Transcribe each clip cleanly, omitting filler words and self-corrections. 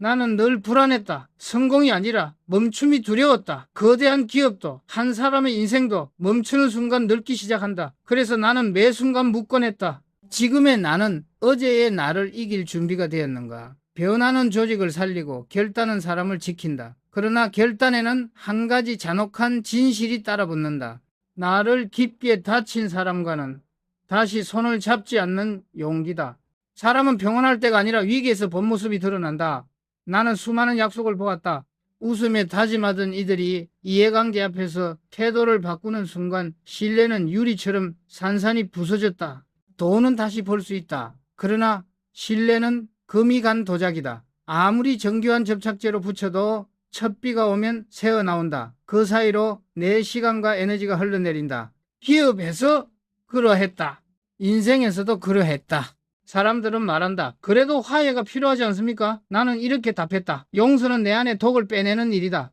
나는 늘 불안했다. 성공이 아니라 멈춤이 두려웠다. 거대한 기업도 한 사람의 인생도 멈추는 순간 늙기 시작한다. 그래서 나는 매 순간 묻곤 했다. 지금의 나는 어제의 나를 이길 준비가 되었는가? 변하는 조직을 살리고 결단은 사람을 지킨다. 그러나 결단에는 한 가지 잔혹한 진실이 따라붙는다. 나를 깊게 다친 사람과는 다시 손을 잡지 않는 용기다. 사람은 평온할 때가 아니라 위기에서 본 모습이 드러난다. 나는 수많은 약속을 보았다. 웃으며 다짐하던 이들이 이해관계 앞에서 태도를 바꾸는 순간 신뢰는 유리처럼 산산이 부서졌다. 돈은 다시 벌 수 있다. 그러나 신뢰는 금이 간 도자기다. 아무리 정교한 접착제로 붙여도 첫 비가 오면 새어나온다. 그 사이로 내 시간과 에너지가 흘러내린다. 기업에서 그러했다. 인생에서도 그러했다. 사람들은 말한다. 그래도 화해가 필요하지 않습니까? 나는 이렇게 답했다. 용서는 내 안에 독을 빼내는 일이다.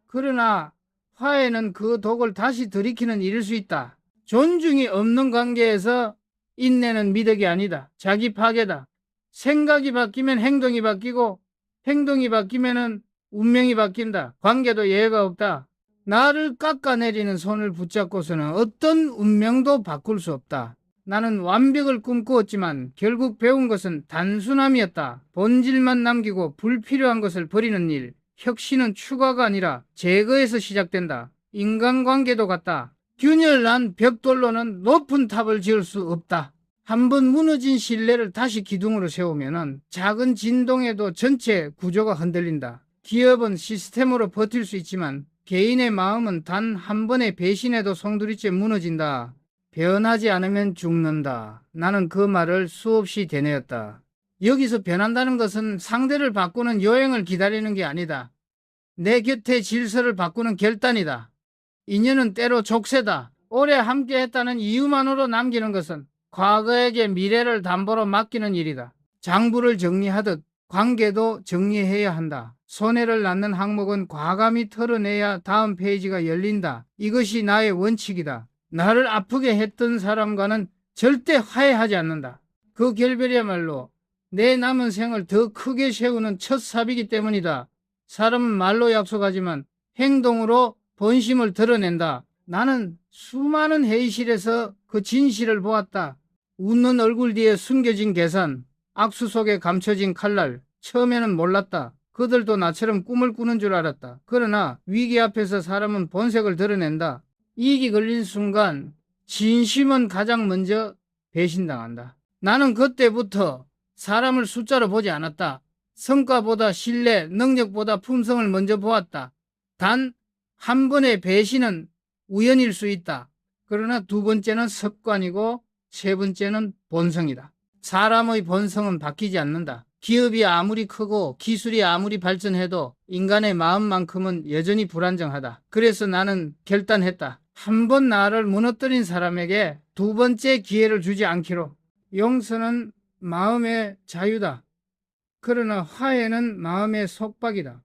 그러나 화해는 그 독을 다시 들이키는 일일 수 있다. 존중이 없는 관계에서 인내는 미덕이 아니다. 자기 파괴다. 생각이 바뀌면 행동이 바뀌고 행동이 바뀌면은 운명이 바뀐다. 관계도 예외가 없다. 나를 깎아내리는 손을 붙잡고서는 어떤 운명도 바꿀 수 없다. 나는 완벽을 꿈꾸었지만 결국 배운 것은 단순함이었다. 본질만 남기고 불필요한 것을 버리는 일. 혁신은 추가가 아니라 제거에서 시작된다. 인간관계도 같다. 균열난 벽돌로는 높은 탑을 지을 수 없다. 한번 무너진 신뢰를 다시 기둥으로 세우면 작은 진동에도 전체 구조가 흔들린다. 기업은 시스템으로 버틸 수 있지만 개인의 마음은 단 한 번의 배신에도 송두리째 무너진다. 변하지 않으면 죽는다. 나는 그 말을 수없이 되뇌었다. 여기서 변한다는 것은 상대를 바꾸는 여행을 기다리는 게 아니다. 내 곁의 질서를 바꾸는 결단이다. 인연은 때로 족쇄다. 오래 함께했다는 이유만으로 남기는 것은 과거에게 미래를 담보로 맡기는 일이다. 장부를 정리하듯 관계도 정리해야 한다. 손해를 낳는 항목은 과감히 털어내야 다음 페이지가 열린다. 이것이 나의 원칙이다. 나를 아프게 했던 사람과는 절대 화해하지 않는다. 그 결별이야말로 내 남은 생을 더 크게 세우는 첫 삽이기 때문이다. 사람은 말로 약속하지만 행동으로 본심을 드러낸다. 나는 수많은 회의실에서 그 진실을 보았다. 웃는 얼굴 뒤에 숨겨진 계산, 악수 속에 감춰진 칼날. 처음에는 몰랐다. 그들도 나처럼 꿈을 꾸는 줄 알았다. 그러나 위기 앞에서 사람은 본색을 드러낸다. 이익이 걸린 순간 진심은 가장 먼저 배신당한다. 나는 그때부터 사람을 숫자로 보지 않았다. 성과보다 신뢰, 능력보다 품성을 먼저 보았다. 단 한 번의 배신은 우연일 수 있다. 그러나 두 번째는 습관이고 세 번째는 본성이다. 사람의 본성은 바뀌지 않는다. 기업이 아무리 크고 기술이 아무리 발전해도 인간의 마음만큼은 여전히 불안정하다. 그래서 나는 결단했다. 한 번 나를 무너뜨린 사람에게 두 번째 기회를 주지 않기로. 용서는 마음의 자유다. 그러나 화해는 마음의 속박이다.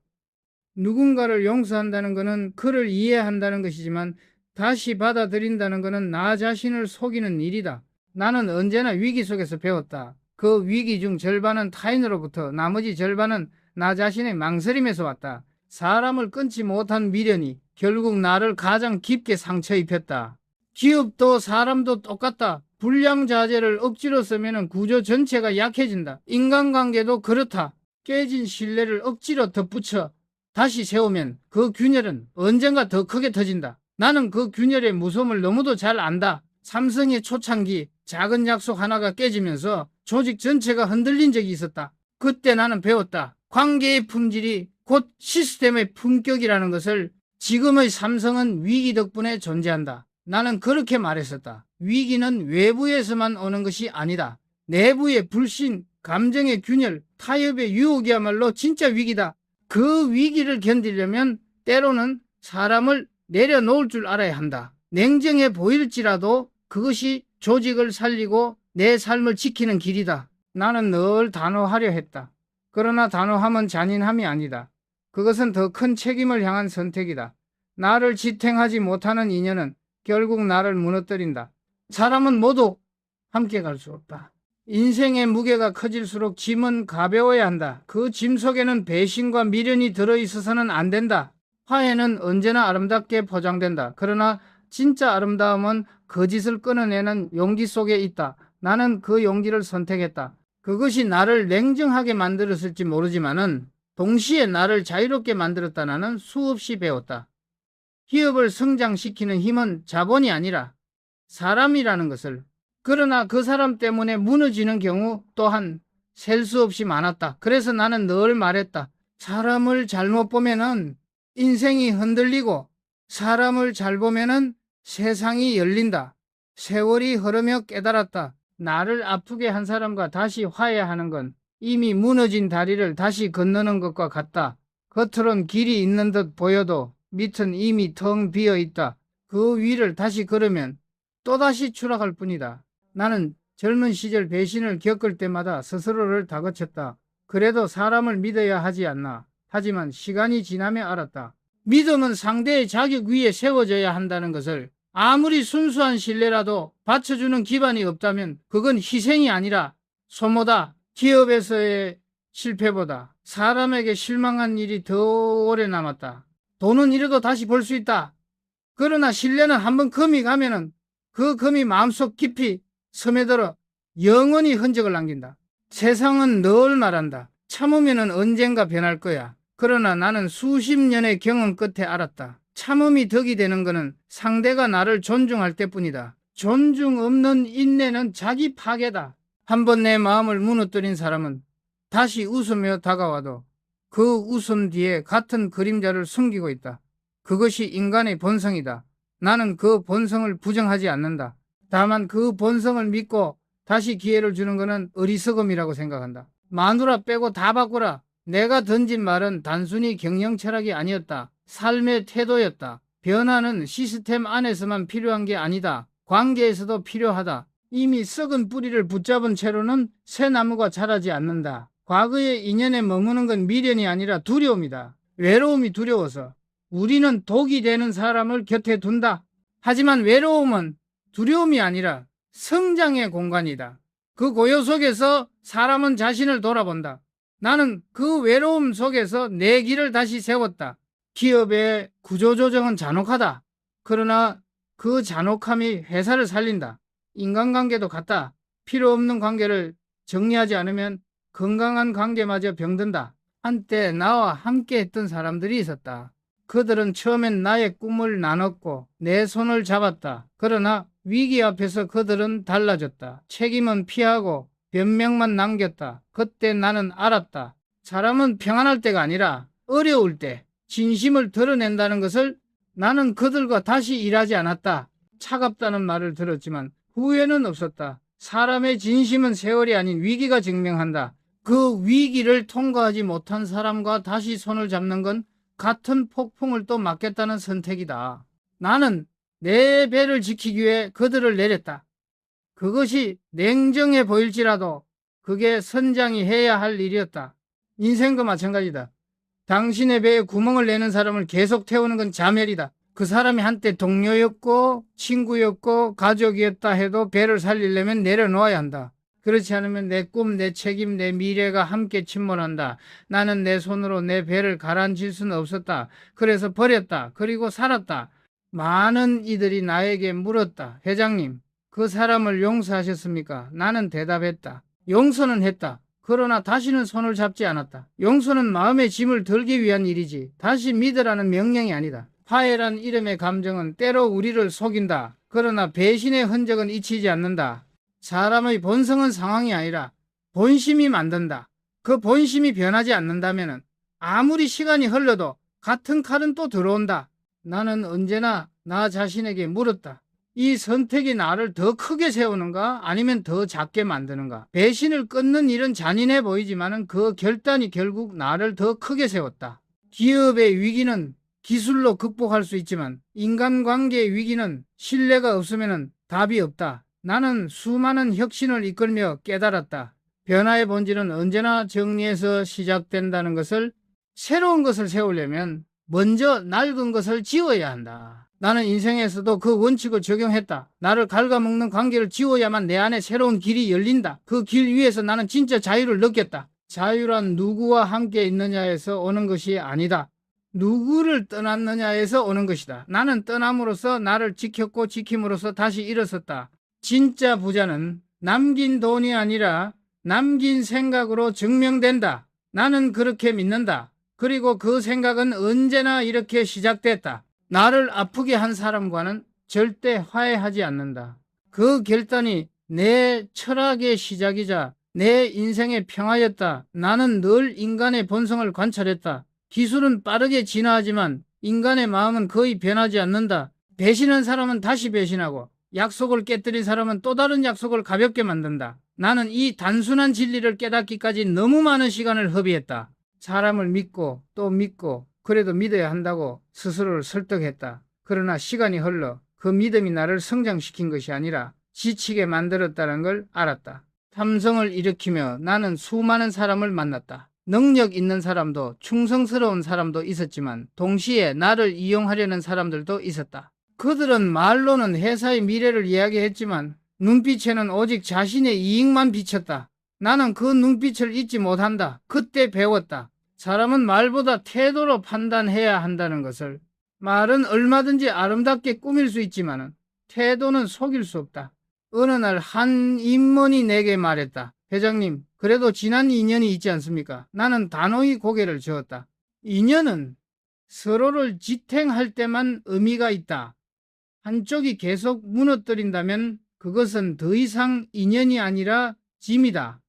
누군가를 용서한다는 것은 그를 이해한다는 것이지만 다시 받아들인다는 것은 나 자신을 속이는 일이다. 나는 언제나 위기 속에서 배웠다. 그 위기 중 절반은 타인으로부터, 나머지 절반은 나 자신의 망설임에서 왔다. 사람을 끊지 못한 미련이 결국 나를 가장 깊게 상처 입혔다. 기업도 사람도 똑같다. 불량자재를 억지로 쓰면 구조 전체가 약해진다. 인간관계도 그렇다. 깨진 신뢰를 억지로 덧붙여 다시 세우면 그 균열은 언젠가 더 크게 터진다. 나는 그 균열의 무서움을 너무도 잘 안다. 삼성의 초창기 작은 약속 하나가 깨지면서 조직 전체가 흔들린 적이 있었다. 그때 나는 배웠다. 관계의 품질이 곧 시스템의 품격이라는 것을. 지금의 삼성은 위기 덕분에 존재한다. 나는 그렇게 말했었다. 위기는 외부에서만 오는 것이 아니다. 내부의 불신, 감정의 균열, 타협의 유혹이야말로 진짜 위기다. 그 위기를 견디려면 때로는 사람을 내려놓을 줄 알아야 한다. 냉정해 보일지라도 그것이 조직을 살리고 내 삶을 지키는 길이다. 나는 늘 단호하려 했다. 그러나 단호함은 잔인함이 아니다. 그것은 더 큰 책임을 향한 선택이다. 나를 지탱하지 못하는 인연은 결국 나를 무너뜨린다. 사람은 모두 함께 갈 수 없다. 인생의 무게가 커질수록 짐은 가벼워야 한다. 그 짐 속에는 배신과 미련이 들어있어서는 안 된다. 화해는 언제나 아름답게 포장된다. 그러나 진짜 아름다움은 거짓을 끊어내는 용기 속에 있다. 나는 그 용기를 선택했다. 그것이 나를 냉정하게 만들었을지 모르지만은 동시에 나를 자유롭게 만들었다. 나는 수없이 배웠다. 기업을 성장시키는 힘은 자본이 아니라 사람이라는 것을, 그러나 그 사람 때문에 무너지는 경우 또한 셀 수 없이 많았다. 그래서 나는 늘 말했다. 사람을 잘못 보면은 인생이 흔들리고 사람을 잘 보면은 세상이 열린다. 세월이 흐르며 깨달았다. 나를 아프게 한 사람과 다시 화해하는 건 이미 무너진 다리를 다시 건너는 것과 같다. 겉으론 길이 있는 듯 보여도 밑은 이미 텅 비어 있다. 그 위를 다시 걸으면 또다시 추락할 뿐이다. 나는 젊은 시절 배신을 겪을 때마다 스스로를 다그쳤다. 그래도 사람을 믿어야 하지 않나. 하지만 시간이 지나며 알았다. 믿음은 상대의 자격 위에 세워져야 한다는 것을. 아무리 순수한 신뢰라도 받쳐주는 기반이 없다면 그건 희생이 아니라 소모다. 기업에서의 실패보다 사람에게 실망한 일이 더 오래 남았다. 돈은 잃어도 다시 벌 수 있다. 그러나 신뢰는 한번 금이 가면은 그 금이 마음속 깊이 스며들어 영원히 흔적을 남긴다. 세상은 늘 말한다. 참으면은 언젠가 변할 거야. 그러나 나는 수십 년의 경험 끝에 알았다. 참음이 덕이 되는 것은 상대가 나를 존중할 때뿐이다. 존중 없는 인내는 자기 파괴다. 한번 내 마음을 무너뜨린 사람은 다시 웃으며 다가와도 그 웃음 뒤에 같은 그림자를 숨기고 있다. 그것이 인간의 본성이다. 나는 그 본성을 부정하지 않는다. 다만 그 본성을 믿고 다시 기회를 주는 것은 어리석음이라고 생각한다. 마누라 빼고 다 바꾸라. 내가 던진 말은 단순히 경영 철학이 아니었다. 삶의 태도였다. 변화는 시스템 안에서만 필요한 게 아니다. 관계에서도 필요하다. 이미 썩은 뿌리를 붙잡은 채로는 새 나무가 자라지 않는다. 과거의 인연에 머무는 건 미련이 아니라 두려움이다. 외로움이 두려워서 우리는 독이 되는 사람을 곁에 둔다. 하지만 외로움은 두려움이 아니라 성장의 공간이다. 그 고요 속에서 사람은 자신을 돌아본다. 나는 그 외로움 속에서 내 길을 다시 세웠다. 기업의 구조조정은 잔혹하다. 그러나 그 잔혹함이 회사를 살린다. 인간관계도 같다. 필요 없는 관계를 정리하지 않으면 건강한 관계마저 병든다. 한때 나와 함께 했던 사람들이 있었다. 그들은 처음엔 나의 꿈을 나눴고 내 손을 잡았다. 그러나 위기 앞에서 그들은 달라졌다. 책임은 피하고 변명만 남겼다. 그때 나는 알았다. 사람은 평안할 때가 아니라 어려울 때 진심을 드러낸다는 것을. 나는 그들과 다시 일하지 않았다. 차갑다는 말을 들었지만 후회는 없었다. 사람의 진심은 세월이 아닌 위기가 증명한다. 그 위기를 통과하지 못한 사람과 다시 손을 잡는 건 같은 폭풍을 또 맞겠다는 선택이다. 나는 내 배를 지키기 위해 그들을 내렸다. 그것이 냉정해 보일지라도 그게 선장이 해야 할 일이었다. 인생도 마찬가지다. 당신의 배에 구멍을 내는 사람을 계속 태우는 건 자멸이다. 그 사람이 한때 동료였고 친구였고 가족이었다 해도 배를 살리려면 내려놓아야 한다. 그렇지 않으면 내 꿈, 내 책임, 내 미래가 함께 침몰한다. 나는 내 손으로 내 배를 가라앉힐 수는 없었다. 그래서 버렸다. 그리고 살았다. 많은 이들이 나에게 물었다. 회장님, 그 사람을 용서하셨습니까? 나는 대답했다. 용서는 했다. 그러나 다시는 손을 잡지 않았다. 용서는 마음의 짐을 덜기 위한 일이지 다시 믿으라는 명령이 아니다. 화해란 이름의 감정은 때로 우리를 속인다. 그러나 배신의 흔적은 잊히지 않는다. 사람의 본성은 상황이 아니라 본심이 만든다. 그 본심이 변하지 않는다면 아무리 시간이 흘러도 같은 칼은 또 들어온다. 나는 언제나 나 자신에게 물었다. 이 선택이 나를 더 크게 세우는가 아니면 더 작게 만드는가. 배신을 끊는 일은 잔인해 보이지만 그 결단이 결국 나를 더 크게 세웠다. 기업의 위기는 기술로 극복할 수 있지만 인간관계의 위기는 신뢰가 없으면 답이 없다. 나는 수많은 혁신을 이끌며 깨달았다. 변화의 본질은 언제나 정리에서 시작된다는 것을. 새로운 것을 세우려면 먼저 낡은 것을 지워야 한다. 나는 인생에서도 그 원칙을 적용했다. 나를 갉아먹는 관계를 지워야만 내 안에 새로운 길이 열린다. 그 길 위에서 나는 진짜 자유를 느꼈다. 자유란 누구와 함께 있느냐에서 오는 것이 아니다. 누구를 떠났느냐에서 오는 것이다. 나는 떠남으로써 나를 지켰고 지킴으로써 다시 일어섰다. 진짜 부자는 남긴 돈이 아니라 남긴 생각으로 증명된다. 나는 그렇게 믿는다. 그리고 그 생각은 언제나 이렇게 시작됐다. 나를 아프게 한 사람과는 절대 화해하지 않는다. 그 결단이 내 철학의 시작이자 내 인생의 평화였다. 나는 늘 인간의 본성을 관찰했다. 기술은 빠르게 진화하지만 인간의 마음은 거의 변하지 않는다. 배신한 사람은 다시 배신하고 약속을 깨뜨린 사람은 또 다른 약속을 가볍게 만든다. 나는 이 단순한 진리를 깨닫기까지 너무 많은 시간을 허비했다. 사람을 믿고 또 믿고 그래도 믿어야 한다고 스스로를 설득했다. 그러나 시간이 흘러 그 믿음이 나를 성장시킨 것이 아니라 지치게 만들었다는 걸 알았다. 삼성을 일으키며 나는 수많은 사람을 만났다. 능력 있는 사람도 충성스러운 사람도 있었지만 동시에 나를 이용하려는 사람들도 있었다. 그들은 말로는 회사의 미래를 이야기했지만 눈빛에는 오직 자신의 이익만 비쳤다. 나는 그 눈빛을 잊지 못한다. 그때 배웠다. 사람은 말보다 태도로 판단해야 한다는 것을. 말은 얼마든지 아름답게 꾸밀 수 있지만 태도는 속일 수 없다. 어느 날 한 임원이 내게 말했다. 회장님, 그래도 지난 인연이 있지 않습니까? 나는 단호히 고개를 저었다. 인연은 서로를 지탱할 때만 의미가 있다. 한쪽이 계속 무너뜨린다면 그것은 더 이상 인연이 아니라 짐이다.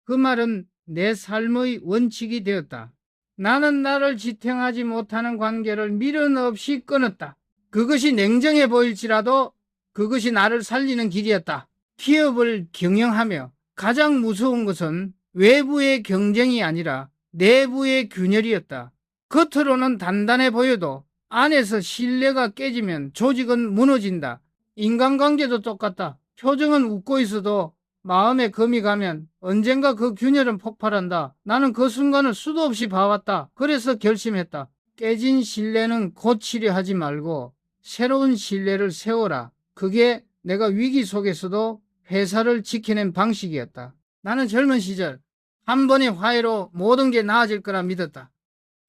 그 말은 내 삶의 원칙이 되었다. 나는 나를 지탱하지 못하는 관계를 미련 없이 끊었다. 그것이 냉정해 보일지라도 그것이 나를 살리는 길이었다. 기업을 경영하며 가장 무서운 것은 외부의 경쟁이 아니라 내부의 균열이었다. 겉으로는 단단해 보여도 안에서 신뢰가 깨지면 조직은 무너진다. 인간관계도 똑같다. 표정은 웃고 있어도 마음에 금이 가면 언젠가 그 균열은 폭발한다. 나는 그 순간을 수도 없이 봐왔다. 그래서 결심했다. 깨진 신뢰는 고치려 하지 말고 새로운 신뢰를 세워라. 그게 내가 위기 속에서도 회사를 지켜낸 방식이었다. 나는 젊은 시절 한 번의 화해로 모든 게 나아질 거라 믿었다.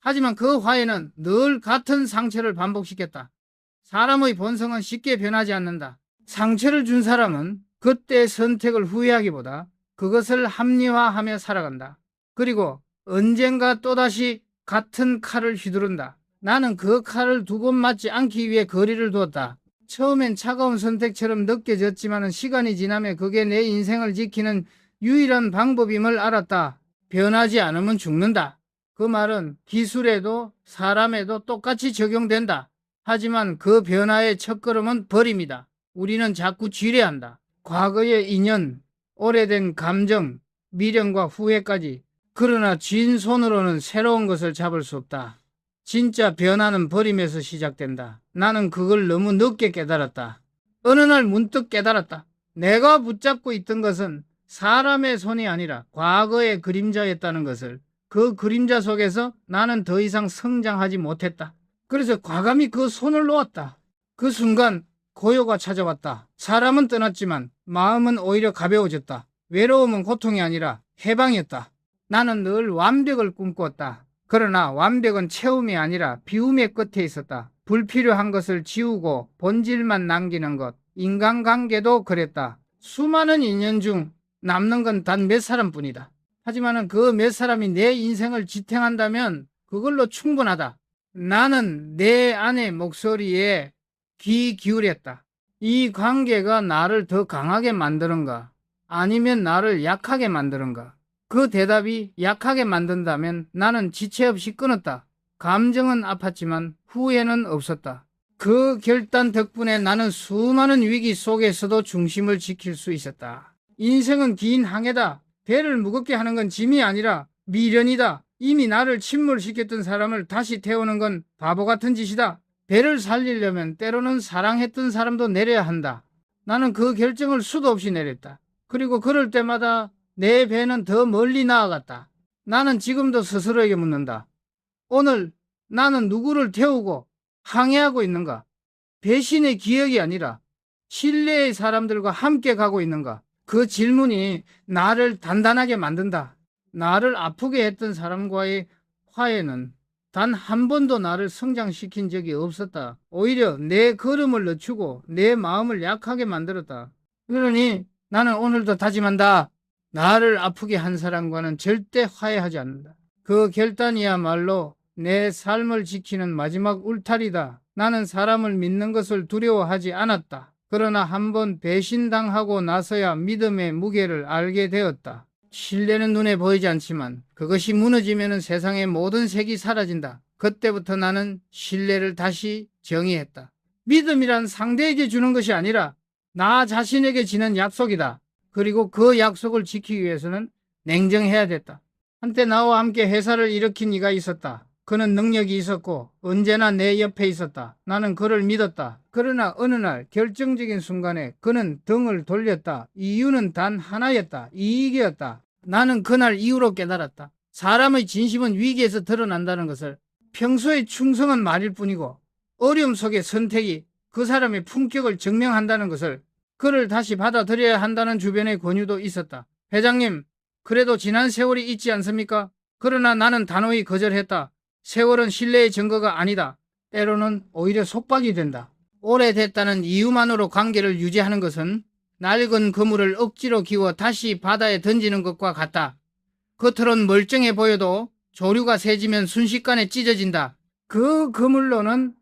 하지만 그 화해는 늘 같은 상처를 반복시켰다. 사람의 본성은 쉽게 변하지 않는다. 상처를 준 사람은 그때의 선택을 후회하기보다 그것을 합리화하며 살아간다. 그리고 언젠가 또다시 같은 칼을 휘두른다. 나는 그 칼을 두 번 맞지 않기 위해 거리를 두었다. 처음엔 차가운 선택처럼 느껴졌지만 시간이 지나며 그게 내 인생을 지키는 유일한 방법임을 알았다. 변하지 않으면 죽는다. 그 말은 기술에도 사람에도 똑같이 적용된다. 하지만 그 변화의 첫걸음은 버림이다. 우리는 자꾸 지뢰한다. 과거의 인연, 오래된 감정, 미련과 후회까지. 그러나 쥔 손으로는 새로운 것을 잡을 수 없다. 진짜 변화는 버림에서 시작된다. 나는 그걸 너무 늦게 깨달았다. 어느 날 문득 깨달았다. 내가 붙잡고 있던 것은 사람의 손이 아니라 과거의 그림자였다는 것을. 그 그림자 속에서 나는 더 이상 성장하지 못했다. 그래서 과감히 그 손을 놓았다. 그 순간 고요가 찾아왔다. 사람은 떠났지만 마음은 오히려 가벼워졌다. 외로움은 고통이 아니라 해방이었다. 나는 늘 완벽을 꿈꾸었다. 그러나 완벽은 채움이 아니라 비움의 끝에 있었다. 불필요한 것을 지우고 본질만 남기는 것. 인간관계도 그랬다. 수많은 인연 중 남는 건 단 몇 사람뿐이다. 하지만 그 몇 사람이 내 인생을 지탱한다면 그걸로 충분하다. 나는 내 안의 목소리에 귀 기울였다. 이 관계가 나를 더 강하게 만드는가? 아니면 나를 약하게 만드는가? 그 대답이 약하게 만든다면 나는 지체 없이 끊었다. 감정은 아팠지만 후회는 없었다. 그 결단 덕분에 나는 수많은 위기 속에서도 중심을 지킬 수 있었다. 인생은 긴 항해다. 배를 무겁게 하는 건 짐이 아니라 미련이다. 이미 나를 침몰시켰던 사람을 다시 태우는 건 바보 같은 짓이다. 배를 살리려면 때로는 사랑했던 사람도 내려야 한다. 나는 그 결정을 수도 없이 내렸다. 그리고 그럴 때마다 내 배는 더 멀리 나아갔다. 나는 지금도 스스로에게 묻는다. 오늘 나는 누구를 태우고 항해하고 있는가? 배신의 기억이 아니라 신뢰의 사람들과 함께 가고 있는가? 그 질문이 나를 단단하게 만든다. 나를 아프게 했던 사람과의 화해는 단 한 번도 나를 성장시킨 적이 없었다. 오히려 내 걸음을 늦추고 내 마음을 약하게 만들었다. 그러니 나는 오늘도 다짐한다. 나를 아프게 한 사람과는 절대 화해하지 않는다. 그 결단이야말로 내 삶을 지키는 마지막 울타리다. 나는 사람을 믿는 것을 두려워하지 않았다. 그러나 한번 배신당하고 나서야 믿음의 무게를 알게 되었다. 신뢰는 눈에 보이지 않지만 그것이 무너지면 세상의 모든 색이 사라진다. 그때부터 나는 신뢰를 다시 정의했다. 믿음이란 상대에게 주는 것이 아니라 나 자신에게 지는 약속이다. 그리고 그 약속을 지키기 위해서는 냉정해야 됐다. 한때 나와 함께 회사를 일으킨 이가 있었다. 그는 능력이 있었고 언제나 내 옆에 있었다. 나는 그를 믿었다. 그러나 어느 날 결정적인 순간에 그는 등을 돌렸다. 이유는 단 하나였다. 이익이었다. 나는 그날 이후로 깨달았다. 사람의 진심은 위기에서 드러난다는 것을. 평소의 충성은 말일 뿐이고 어려움 속의 선택이 그 사람의 품격을 증명한다는 것을. 그를 다시 받아들여야 한다는 주변의 권유도 있었다. 회장님, 그래도 지난 세월이 있지 않습니까? 그러나 나는 단호히 거절했다. 세월은 신뢰의 증거가 아니다. 때로는 오히려 속박이 된다. 오래됐다는 이유만으로 관계를 유지하는 것은 낡은 그물을 억지로 기워 다시 바다에 던지는 것과 같다. 겉으론 멀쩡해 보여도 조류가 세지면 순식간에 찢어진다. 그 그물로는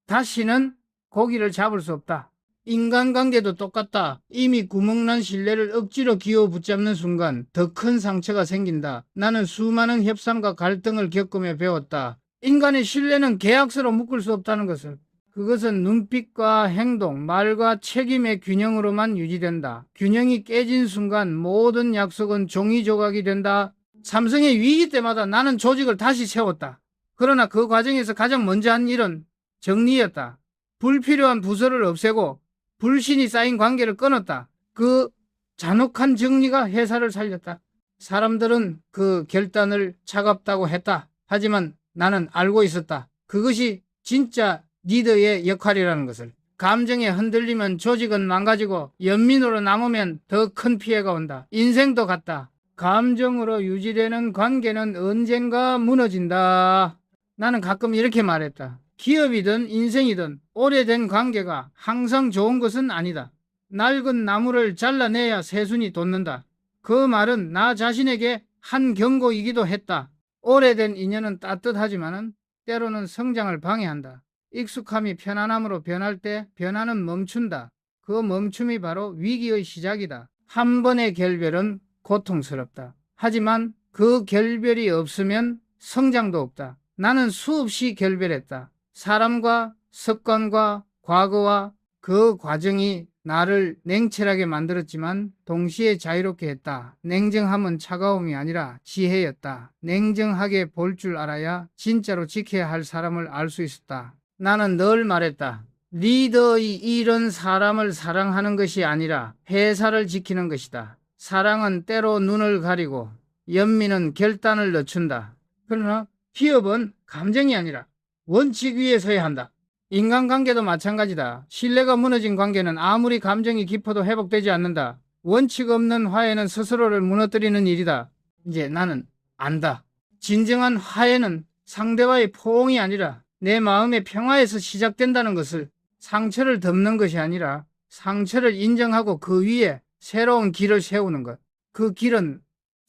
다시는 고기를 잡을 수 없다. 인간관계도 똑같다. 이미 구멍난 신뢰를 억지로 기어 붙잡는 순간 더 큰 상처가 생긴다. 나는 수많은 협상과 갈등을 겪으며 배웠다. 인간의 신뢰는 계약서로 묶을 수 없다는 것을. 그것은 눈빛과 행동, 말과 책임의 균형으로만 유지된다. 균형이 깨진 순간 모든 약속은 종이 조각이 된다. 삼성의 위기 때마다 나는 조직을 다시 세웠다. 그러나 그 과정에서 가장 먼저 한 일은 정리였다. 불필요한 부서를 없애고 불신이 쌓인 관계를 끊었다. 그 잔혹한 정리가 회사를 살렸다. 사람들은 그 결단을 차갑다고 했다. 하지만 나는 알고 있었다. 그것이 진짜 리더의 역할이라는 것을. 감정에 흔들리면 조직은 망가지고 연민으로 남으면 더 큰 피해가 온다. 인생도 같다. 감정으로 유지되는 관계는 언젠가 무너진다. 나는 가끔 이렇게 말했다. 기업이든 인생이든 오래된 관계가 항상 좋은 것은 아니다. 낡은 나무를 잘라내야 새순이 돋는다. 그 말은 나 자신에게 한 경고이기도 했다. 오래된 인연은 따뜻하지만 때로는 성장을 방해한다. 익숙함이 편안함으로 변할 때 변화는 멈춘다. 그 멈춤이 바로 위기의 시작이다. 한 번의 결별은 고통스럽다. 하지만 그 결별이 없으면 성장도 없다. 나는 수없이 결별했다. 사람과 습관과 과거와 그 과정이 나를 냉철하게 만들었지만 동시에 자유롭게 했다. 냉정함은 차가움이 아니라 지혜였다. 냉정하게 볼 줄 알아야 진짜로 지켜야 할 사람을 알 수 있었다. 나는 늘 말했다. 리더의 일은 사람을 사랑하는 것이 아니라 회사를 지키는 것이다. 사랑은 때로 눈을 가리고 연민은 결단을 늦춘다. 그러나 기업은 감정이 아니라 원칙 위에 서야 한다. 인간관계도 마찬가지다. 신뢰가 무너진 관계는 아무리 감정이 깊어도 회복되지 않는다. 원칙 없는 화해는 스스로를 무너뜨리는 일이다. 이제 나는 안다. 진정한 화해는 상대와의 포옹이 아니라 내 마음의 평화에서 시작된다는 것을. 상처를 덮는 것이 아니라 상처를 인정하고 그 위에 새로운 길을 세우는 것. 그 길은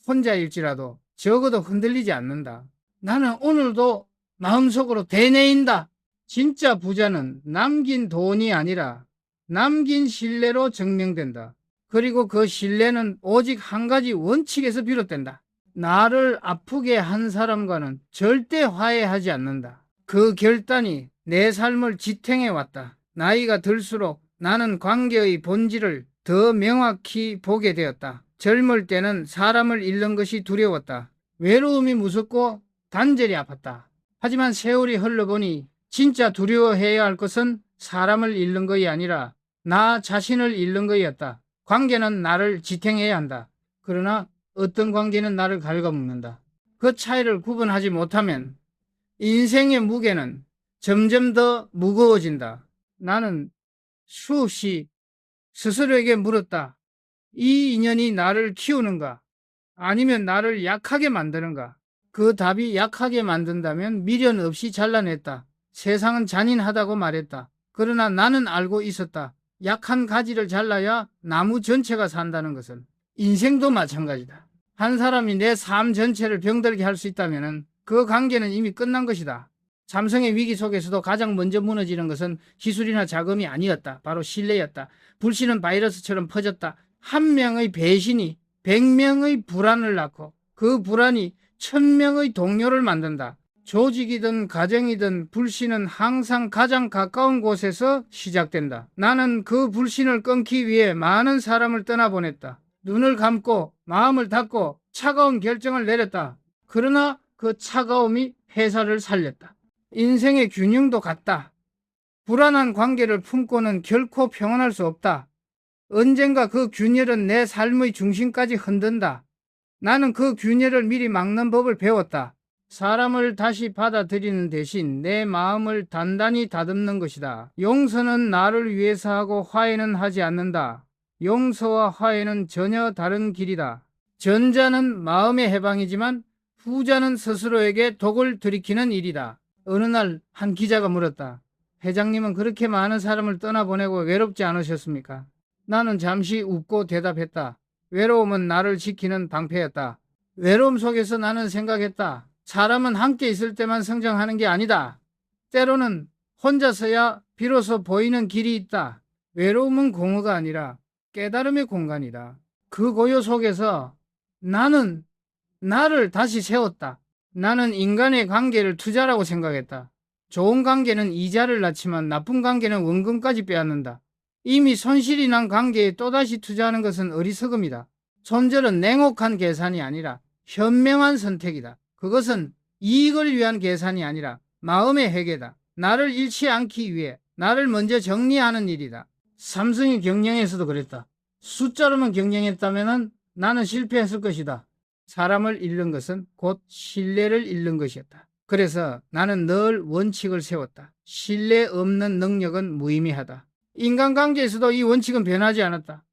혼자일지라도 적어도 흔들리지 않는다. 나는 오늘도 마음속으로 되뇌인다. 진짜 부자는 남긴 돈이 아니라 남긴 신뢰로 증명된다. 그리고 그 신뢰는 오직 한 가지 원칙에서 비롯된다. 나를 아프게 한 사람과는 절대 화해하지 않는다. 그 결단이 내 삶을 지탱해 왔다. 나이가 들수록 나는 관계의 본질을 더 명확히 보게 되었다. 젊을 때는 사람을 잃는 것이 두려웠다. 외로움이 무섭고 단절이 아팠다. 하지만 세월이 흘러보니 진짜 두려워해야 할 것은 사람을 잃는 것이 아니라 나 자신을 잃는 것이었다. 관계는 나를 지탱해야 한다. 그러나 어떤 관계는 나를 갉아먹는다. 그 차이를 구분하지 못하면 인생의 무게는 점점 더 무거워진다. 나는 수없이 스스로에게 물었다. 이 인연이 나를 키우는가? 아니면 나를 약하게 만드는가? 그 답이 약하게 만든다면 미련 없이 잘라냈다. 세상은 잔인하다고 말했다. 그러나 나는 알고 있었다. 약한 가지를 잘라야 나무 전체가 산다는 것은. 인생도 마찬가지다. 한 사람이 내 삶 전체를 병들게 할 수 있다면 그 관계는 이미 끝난 것이다. 삼성의 위기 속에서도 가장 먼저 무너지는 것은 기술이나 자금이 아니었다. 바로 신뢰였다. 불신은 바이러스처럼 퍼졌다. 한 명의 배신이 100명의 불안을 낳고 그 불안이 1000명의 동료를 만든다. 조직이든 가정이든 불신은 항상 가장 가까운 곳에서 시작된다. 나는 그 불신을 끊기 위해 많은 사람을 떠나보냈다. 눈을 감고 마음을 닫고 차가운 결정을 내렸다. 그러나 그 차가움이 회사를 살렸다. 인생의 균형도 같다. 불안한 관계를 품고는 결코 평온할 수 없다. 언젠가 그 균열은 내 삶의 중심까지 흔든다. 나는 그 균열을 미리 막는 법을 배웠다. 사람을 다시 받아들이는 대신 내 마음을 단단히 다듬는 것이다. 용서는 나를 위해서 하고 화해는 하지 않는다. 용서와 화해는 전혀 다른 길이다. 전자는 마음의 해방이지만 후자는 스스로에게 독을 들이키는 일이다. 어느 날 한 기자가 물었다. 회장님은 그렇게 많은 사람을 떠나보내고 외롭지 않으셨습니까? 나는 잠시 웃고 대답했다. 외로움은 나를 지키는 방패였다. 외로움 속에서 나는 생각했다. 사람은 함께 있을 때만 성장하는 게 아니다. 때로는 혼자서야 비로소 보이는 길이 있다. 외로움은 공허가 아니라 깨달음의 공간이다. 그 고요 속에서 나는 나를 다시 세웠다. 나는 인간의 관계를 투자라고 생각했다. 좋은 관계는 이자를 낳지만 나쁜 관계는 원금까지 빼앗는다. 이미 손실이 난 관계에 또다시 투자하는 것은 어리석음이다. 손절은 냉혹한 계산이 아니라 현명한 선택이다. 그것은 이익을 위한 계산이 아니라 마음의 회개다. 나를 잃지 않기 위해 나를 먼저 정리하는 일이다. 삼성이 경영에서도 그랬다. 숫자로만 경영했다면 나는 실패했을 것이다. 사람을 잃는 것은 곧 신뢰를 잃는 것이었다. 그래서 나는 늘 원칙을 세웠다. 신뢰 없는 능력은 무의미하다. 인간관계에서도 이 원칙은 변하지 않았다.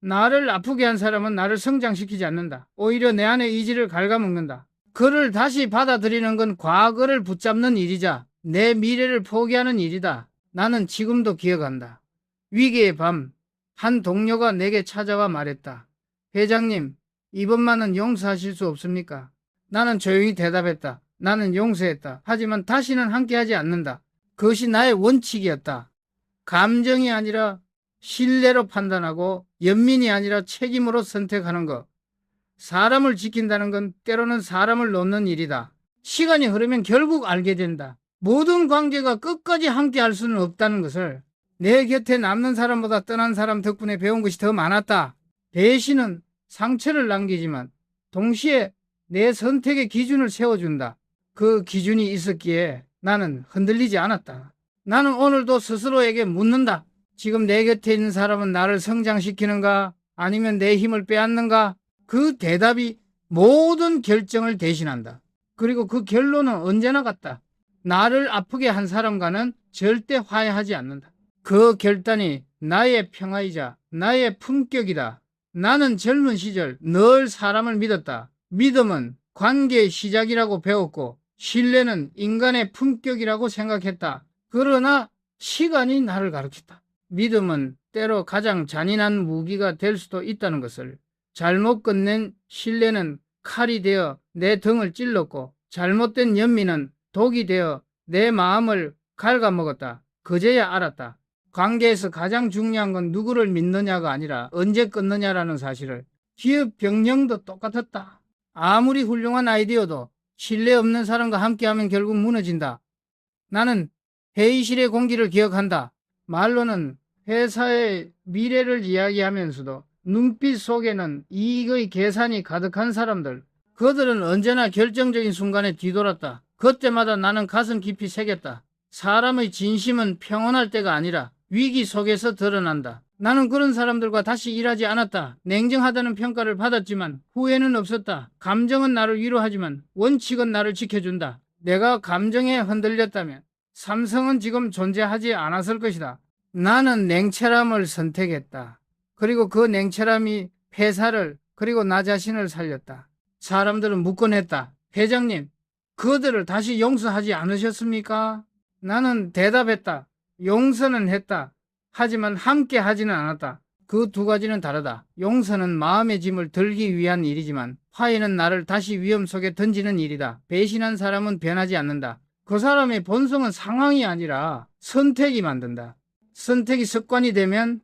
나를 아프게 한 사람은 나를 성장시키지 않는다. 오히려 내 안의 의지를 갉아먹는다. 그를 다시 받아들이는 건 과거를 붙잡는 일이자 내 미래를 포기하는 일이다. 나는 지금도 기억한다. 위기의 밤, 한 동료가 내게 찾아와 말했다. 회장님, 이번만은 용서하실 수 없습니까? 나는 조용히 대답했다. 나는 용서했다. 하지만 다시는 함께하지 않는다. 그것이 나의 원칙이었다. 감정이 아니라 신뢰로 판단하고 연민이 아니라 책임으로 선택하는 것. 사람을 지킨다는 건 때로는 사람을 놓는 일이다. 시간이 흐르면 결국 알게 된다. 모든 관계가 끝까지 함께할 수는 없다는 것을. 내 곁에 남는 사람보다 떠난 사람 덕분에 배운 것이 더 많았다. 배신은 상처를 남기지만 동시에 내 선택의 기준을 세워준다. 그 기준이 있었기에 나는 흔들리지 않았다. 나는 오늘도 스스로에게 묻는다. 지금 내 곁에 있는 사람은 나를 성장시키는가? 아니면 내 힘을 빼앗는가? 그 대답이 모든 결정을 대신한다. 그리고 그 결론은 언제나 같다. 나를 아프게 한 사람과는 절대 화해하지 않는다. 그 결단이 나의 평화이자 나의 품격이다. 나는 젊은 시절 늘 사람을 믿었다. 믿음은 관계의 시작이라고 배웠고 신뢰는 인간의 품격이라고 생각했다. 그러나 시간이 나를 가르쳤다. 믿음은 때로 가장 잔인한 무기가 될 수도 있다는 것을. 잘못 끝낸 신뢰는 칼이 되어 내 등을 찔렀고 잘못된 연민은 독이 되어 내 마음을 갉아먹었다. 그제야 알았다. 관계에서 가장 중요한 건 누구를 믿느냐가 아니라 언제 끊느냐라는 사실을. 기업 병영도 똑같았다. 아무리 훌륭한 아이디어도 신뢰 없는 사람과 함께하면 결국 무너진다. 나는 회의실의 공기를 기억한다. 말로는 회사의 미래를 이야기하면서도 눈빛 속에는 이익의 계산이 가득한 사람들. 그들은 언제나 결정적인 순간에 뒤돌았다. 그때마다 나는 가슴 깊이 새겼다. 사람의 진심은 평온할 때가 아니라 위기 속에서 드러난다. 나는 그런 사람들과 다시 일하지 않았다. 냉정하다는 평가를 받았지만 후회는 없었다. 감정은 나를 위로하지만 원칙은 나를 지켜준다. 내가 감정에 흔들렸다면 삼성은 지금 존재하지 않았을 것이다. 나는 냉철함을 선택했다. 그리고 그 냉철함이 회사를 그리고 나 자신을 살렸다. 사람들은 묻곤 했다. 회장님, 그들을 다시 용서하지 않으셨습니까? 나는 대답했다. 용서는 했다. 하지만 함께 하지는 않았다. 그 두 가지는 다르다. 용서는 마음의 짐을 들기 위한 일이지만 화해는 나를 다시 위험 속에 던지는 일이다. 배신한 사람은 변하지 않는다. 그 사람의 본성은 상황이 아니라 선택이 만든다. 선택이 습관이 되면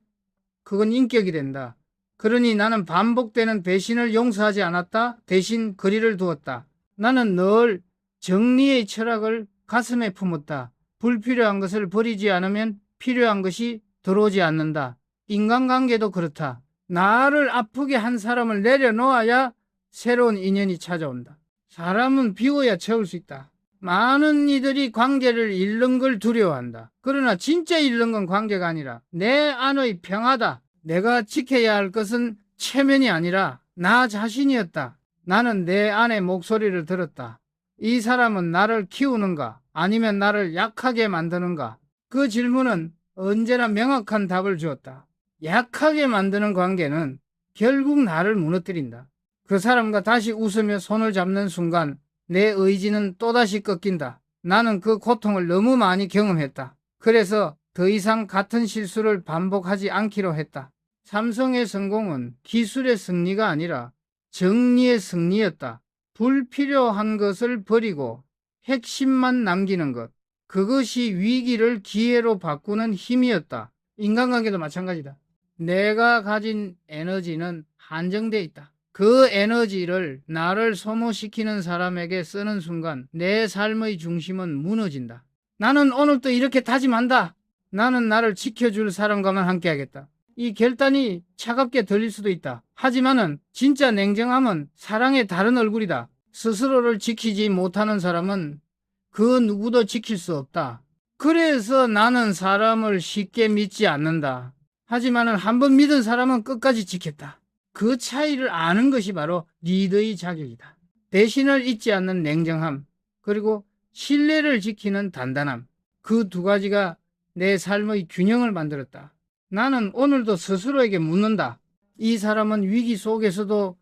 그건 인격이 된다. 그러니 나는 반복되는 배신을 용서하지 않았다. 대신 거리를 두었다. 나는 늘 정리의 철학을 가슴에 품었다. 불필요한 것을 버리지 않으면 필요한 것이 들어오지 않는다. 인간관계도 그렇다. 나를 아프게 한 사람을 내려놓아야 새로운 인연이 찾아온다. 사람은 비워야 채울 수 있다. 많은 이들이 관계를 잃는 걸 두려워한다. 그러나 진짜 잃는 건 관계가 아니라 내 안의 평화다. 내가 지켜야 할 것은 체면이 아니라 나 자신이었다. 나는 내 안의 목소리를 들었다. 이 사람은 나를 키우는가 아니면 나를 약하게 만드는가? 그 질문은 언제나 명확한 답을 주었다. 약하게 만드는 관계는 결국 나를 무너뜨린다. 그 사람과 다시 웃으며 손을 잡는 순간 내 의지는 또다시 꺾인다. 나는 그 고통을 너무 많이 경험했다. 그래서 더 이상 같은 실수를 반복하지 않기로 했다. 삼성의 성공은 기술의 승리가 아니라 정리의 승리였다. 불필요한 것을 버리고 핵심만 남기는 것. 그것이 위기를 기회로 바꾸는 힘이었다. 인간관계도 마찬가지다. 내가 가진 에너지는 한정돼 있다. 그 에너지를 나를 소모시키는 사람에게 쓰는 순간 내 삶의 중심은 무너진다. 나는 오늘도 이렇게 다짐한다. 나는 나를 지켜줄 사람과만 함께하겠다. 이 결단이 차갑게 들릴 수도 있다. 하지만은 진짜 냉정함은 사랑의 다른 얼굴이다. 스스로를 지키지 못하는 사람은 그 누구도 지킬 수 없다. 그래서 나는 사람을 쉽게 믿지 않는다. 하지만은 한번 믿은 사람은 끝까지 지켰다. 그 차이를 아는 것이 바로 리더의 자격이다. 배신을 잊지 않는 냉정함, 그리고 신뢰를 지키는 단단함. 그 두 가지가 내 삶의 균형을 만들었다. 나는 오늘도 스스로에게 묻는다. 이 사람은 위기 속에서도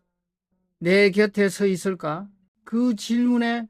내 곁에 서 있을까? 그 질문에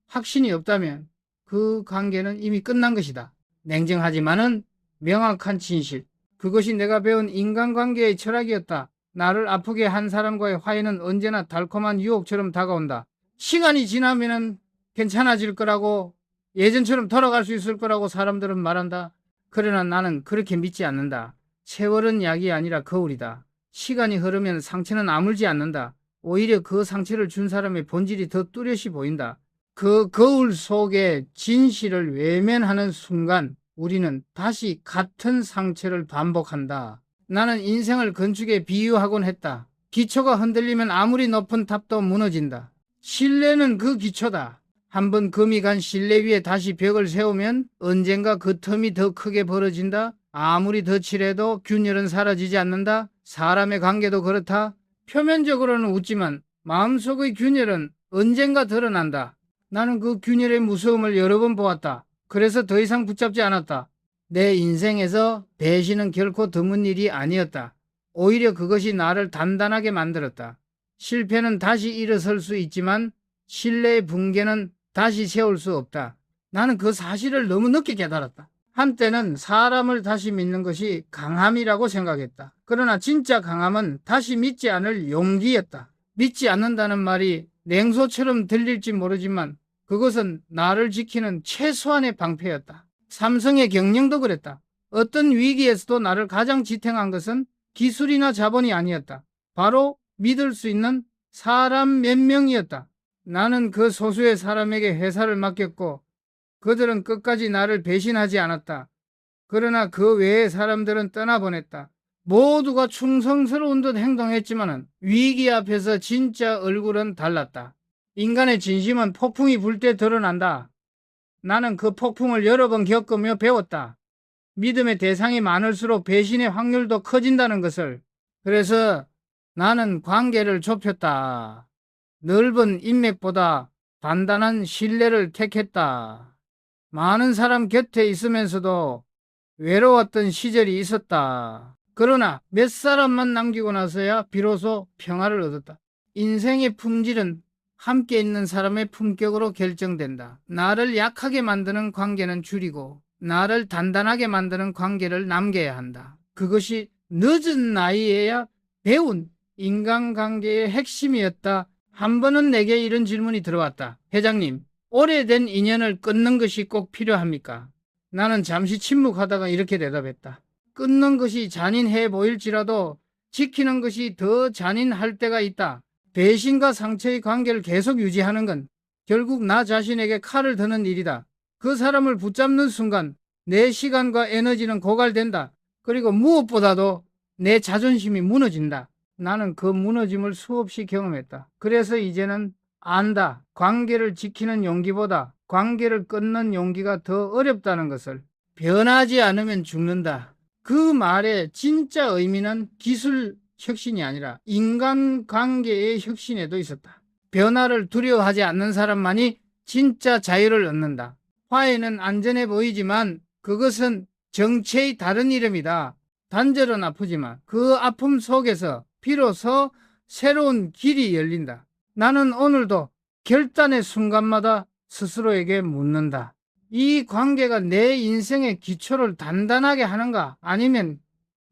확신이 없다면 그 관계는 이미 끝난 것이다. 냉정하지만은 명확한 진실. 그것이 내가 배운 인간관계의 철학이었다. 나를 아프게 한 사람과의 화해는 언제나 달콤한 유혹처럼 다가온다. 시간이 지나면은 괜찮아질 거라고, 예전처럼 돌아갈 수 있을 거라고 사람들은 말한다. 그러나 나는 그렇게 믿지 않는다. 세월은 약이 아니라 거울이다. 시간이 흐르면 상처는 아물지 않는다. 오히려 그 상처를 준 사람의 본질이 더 뚜렷이 보인다. 그 거울 속에 진실을 외면하는 순간 우리는 다시 같은 상처를 반복한다. 나는 인생을 건축에 비유하곤 했다. 기초가 흔들리면 아무리 높은 탑도 무너진다. 신뢰는 그 기초다. 한번 금이 간 신뢰 위에 다시 벽을 세우면 언젠가 그 틈이 더 크게 벌어진다. 아무리 덧칠해도 균열은 사라지지 않는다. 사람의 관계도 그렇다. 표면적으로는 웃지만 마음속의 균열은 언젠가 드러난다. 나는 그 균열의 무서움을 여러 번 보았다. 그래서 더 이상 붙잡지 않았다. 내 인생에서 배신은 결코 드문 일이 아니었다. 오히려 그것이 나를 단단하게 만들었다. 실패는 다시 일어설 수 있지만 신뢰의 붕괴는 다시 세울 수 없다. 나는 그 사실을 너무 늦게 깨달았다. 한때는 사람을 다시 믿는 것이 강함이라고 생각했다. 그러나 진짜 강함은 다시 믿지 않을 용기였다. 믿지 않는다는 말이 냉소처럼 들릴지 모르지만 그것은 나를 지키는 최소한의 방패였다. 삼성의 경영도 그랬다. 어떤 위기에서도 나를 가장 지탱한 것은 기술이나 자본이 아니었다. 바로 믿을 수 있는 사람 몇 명이었다. 나는 그 소수의 사람에게 회사를 맡겼고 그들은 끝까지 나를 배신하지 않았다. 그러나 그 외의 사람들은 떠나보냈다. 모두가 충성스러운 듯 행동했지만 위기 앞에서 진짜 얼굴은 달랐다. 인간의 진심은 폭풍이 불 때 드러난다. 나는 그 폭풍을 여러 번 겪으며 배웠다. 믿음의 대상이 많을수록 배신의 확률도 커진다는 것을. 그래서 나는 관계를 좁혔다. 넓은 인맥보다 단단한 신뢰를 택했다. 많은 사람 곁에 있으면서도 외로웠던 시절이 있었다. 그러나 몇 사람만 남기고 나서야 비로소 평화를 얻었다. 인생의 품질은 함께 있는 사람의 품격으로 결정된다. 나를 약하게 만드는 관계는 줄이고 나를 단단하게 만드는 관계를 남겨야 한다. 그것이 늦은 나이에야 배운 인간관계의 핵심이었다. 한 번은 내게 이런 질문이 들어왔다. 회장님, 오래된 인연을 끊는 것이 꼭 필요합니까? 나는 잠시 침묵하다가 이렇게 대답했다. 끊는 것이 잔인해 보일지라도 지키는 것이 더 잔인할 때가 있다. 배신과 상처의 관계를 계속 유지하는 건 결국 나 자신에게 칼을 드는 일이다. 그 사람을 붙잡는 순간 내 시간과 에너지는 고갈된다. 그리고 무엇보다도 내 자존심이 무너진다. 나는 그 무너짐을 수없이 경험했다. 그래서 이제는 안다. 관계를 지키는 용기보다 관계를 끊는 용기가 더 어렵다는 것을. 변하지 않으면 죽는다. 그 말의 진짜 의미는 기술 혁신이 아니라 인간관계의 혁신에도 있었다. 변화를 두려워하지 않는 사람만이 진짜 자유를 얻는다. 화해는 안전해 보이지만 그것은 정체의 다른 이름이다. 단절은 아프지만 그 아픔 속에서 비로소 새로운 길이 열린다. 나는 오늘도 결단의 순간마다 스스로에게 묻는다. 이 관계가 내 인생의 기초를 단단하게 하는가? 아니면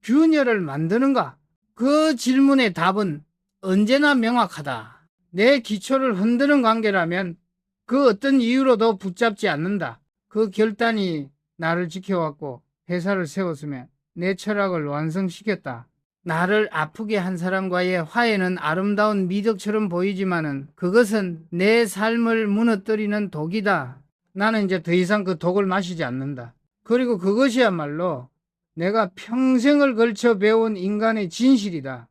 균열을 만드는가? 그 질문의 답은 언제나 명확하다. 내 기초를 흔드는 관계라면 그 어떤 이유로도 붙잡지 않는다. 그 결단이 나를 지켜왔고 회사를 세웠으며 내 철학을 완성시켰다. 나를 아프게 한 사람과의 화해는 아름다운 미덕처럼 보이지만은 그것은 내 삶을 무너뜨리는 독이다. 나는 이제 더 이상 그 독을 마시지 않는다. 그리고 그것이야말로 내가 평생을 걸쳐 배운 인간의 진실이다.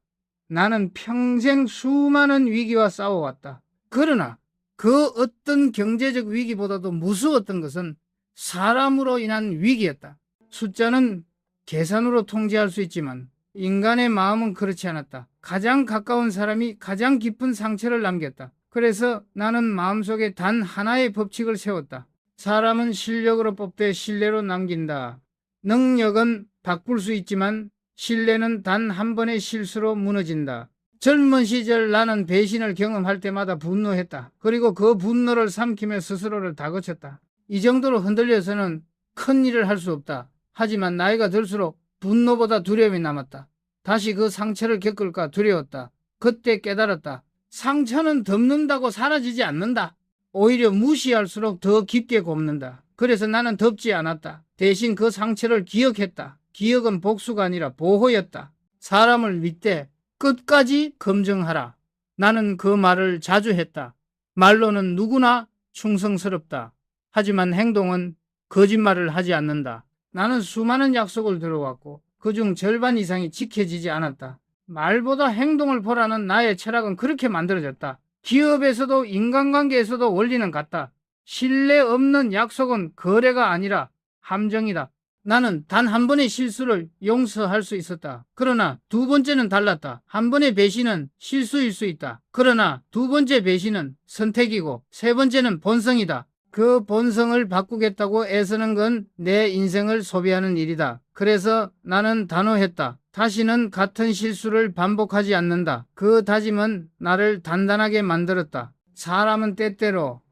나는 평생 수많은 위기와 싸워왔다. 그러나 그 어떤 경제적 위기보다도 무서웠던 것은 사람으로 인한 위기였다. 숫자는 계산으로 통제할 수 있지만 인간의 마음은 그렇지 않았다. 가장 가까운 사람이 가장 깊은 상처를 남겼다. 그래서 나는 마음속에 단 하나의 법칙을 세웠다. 사람은 실력으로 뽑되 신뢰로 남긴다. 능력은 바꿀 수 있지만 신뢰는 단 한 번의 실수로 무너진다. 젊은 시절 나는 배신을 경험할 때마다 분노했다. 그리고 그 분노를 삼키며 스스로를 다그쳤다. 이 정도로 흔들려서는 큰 일을 할 수 없다. 하지만 나이가 들수록 분노보다 두려움이 남았다. 다시 그 상처를 겪을까 두려웠다. 그때 깨달았다. 상처는 덮는다고 사라지지 않는다. 오히려 무시할수록 더 깊게 곱는다. 그래서 나는 덮지 않았다. 대신 그 상처를 기억했다. 기억은 복수가 아니라 보호였다. 사람을 믿되 끝까지 검증하라. 나는 그 말을 자주 했다. 말로는 누구나 충성스럽다. 하지만 행동은 거짓말을 하지 않는다. 나는 수많은 약속을 들어왔고 그중 절반 이상이 지켜지지 않았다. 말보다 행동을 보라는 나의 철학은 그렇게 만들어졌다. 기업에서도 인간관계에서도 원리는 같다. 신뢰 없는 약속은 거래가 아니라 함정이다. 나는 단 한 번의 실수를 용서할 수 있었다. 그러나 두 번째는 달랐다. 한 번의 배신은 실수일 수 있다. 그러나 두 번째 배신은 선택이고 세 번째는 본성이다. 그 본성을 바꾸겠다고 애쓰는 건 내 인생을 소비하는 일이다. 그래서 나는 단호했다. 다시는 같은 실수를 반복하지 않는다. 그 다짐은 나를 단단하게 만들었다. 사람은 때때로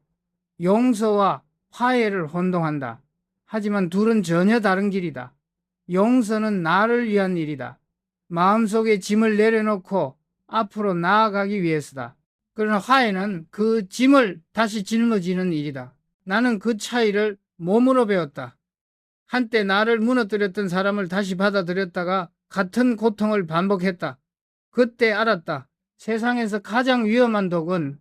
용서와 화해를 혼동한다. 하지만 둘은 전혀 다른 길이다. 용서는 나를 위한 일이다. 마음속에 짐을 내려놓고 앞으로 나아가기 위해서다. 그러나 화해는 그 짐을 다시 짊어지는 일이다. 나는 그 차이를 몸으로 배웠다. 한때 나를 무너뜨렸던 사람을 다시 받아들였다가 같은 고통을 반복했다. 그때 알았다. 세상에서 가장 위험한 독은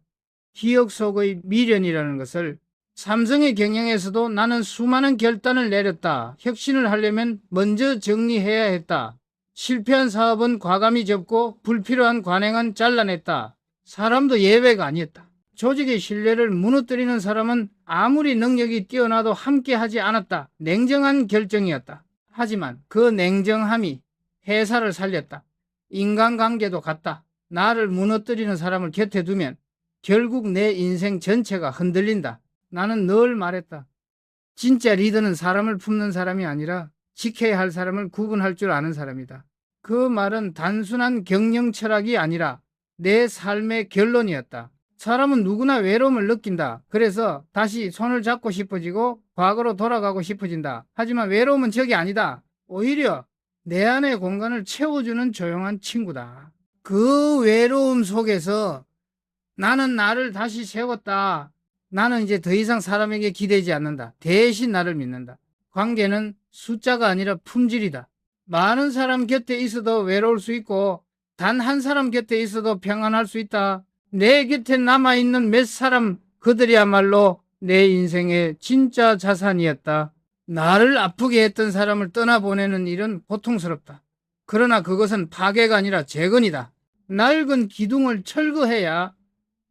기억 속의 미련이라는 것을. 삼성의 경영에서도 나는 수많은 결단을 내렸다. 혁신을 하려면 먼저 정리해야 했다. 실패한 사업은 과감히 접고 불필요한 관행은 잘라냈다. 사람도 예외가 아니었다. 조직의 신뢰를 무너뜨리는 사람은 아무리 능력이 뛰어나도 함께하지 않았다. 냉정한 결정이었다. 하지만 그 냉정함이 회사를 살렸다. 인간관계도 같다. 나를 무너뜨리는 사람을 곁에 두면 결국 내 인생 전체가 흔들린다. 나는 늘 말했다. 진짜 리더는 사람을 품는 사람이 아니라 지켜야 할 사람을 구분할 줄 아는 사람이다. 그 말은 단순한 경영 철학이 아니라 내 삶의 결론이었다. 사람은 누구나 외로움을 느낀다. 그래서 다시 손을 잡고 싶어지고 과거로 돌아가고 싶어진다. 하지만 외로움은 적이 아니다. 오히려 내 안의 공간을 채워주는 조용한 친구다. 그 외로움 속에서 나는 나를 다시 세웠다. 나는 이제 더 이상 사람에게 기대지 않는다. 대신 나를 믿는다. 관계는 숫자가 아니라 품질이다. 많은 사람 곁에 있어도 외로울 수 있고 단 한 사람 곁에 있어도 평안할 수 있다. 내 곁에 남아있는 몇 사람, 그들이야말로 내 인생의 진짜 자산이었다. 나를 아프게 했던 사람을 떠나보내는 일은 고통스럽다. 그러나 그것은 파괴가 아니라 재건이다. 낡은 기둥을 철거해야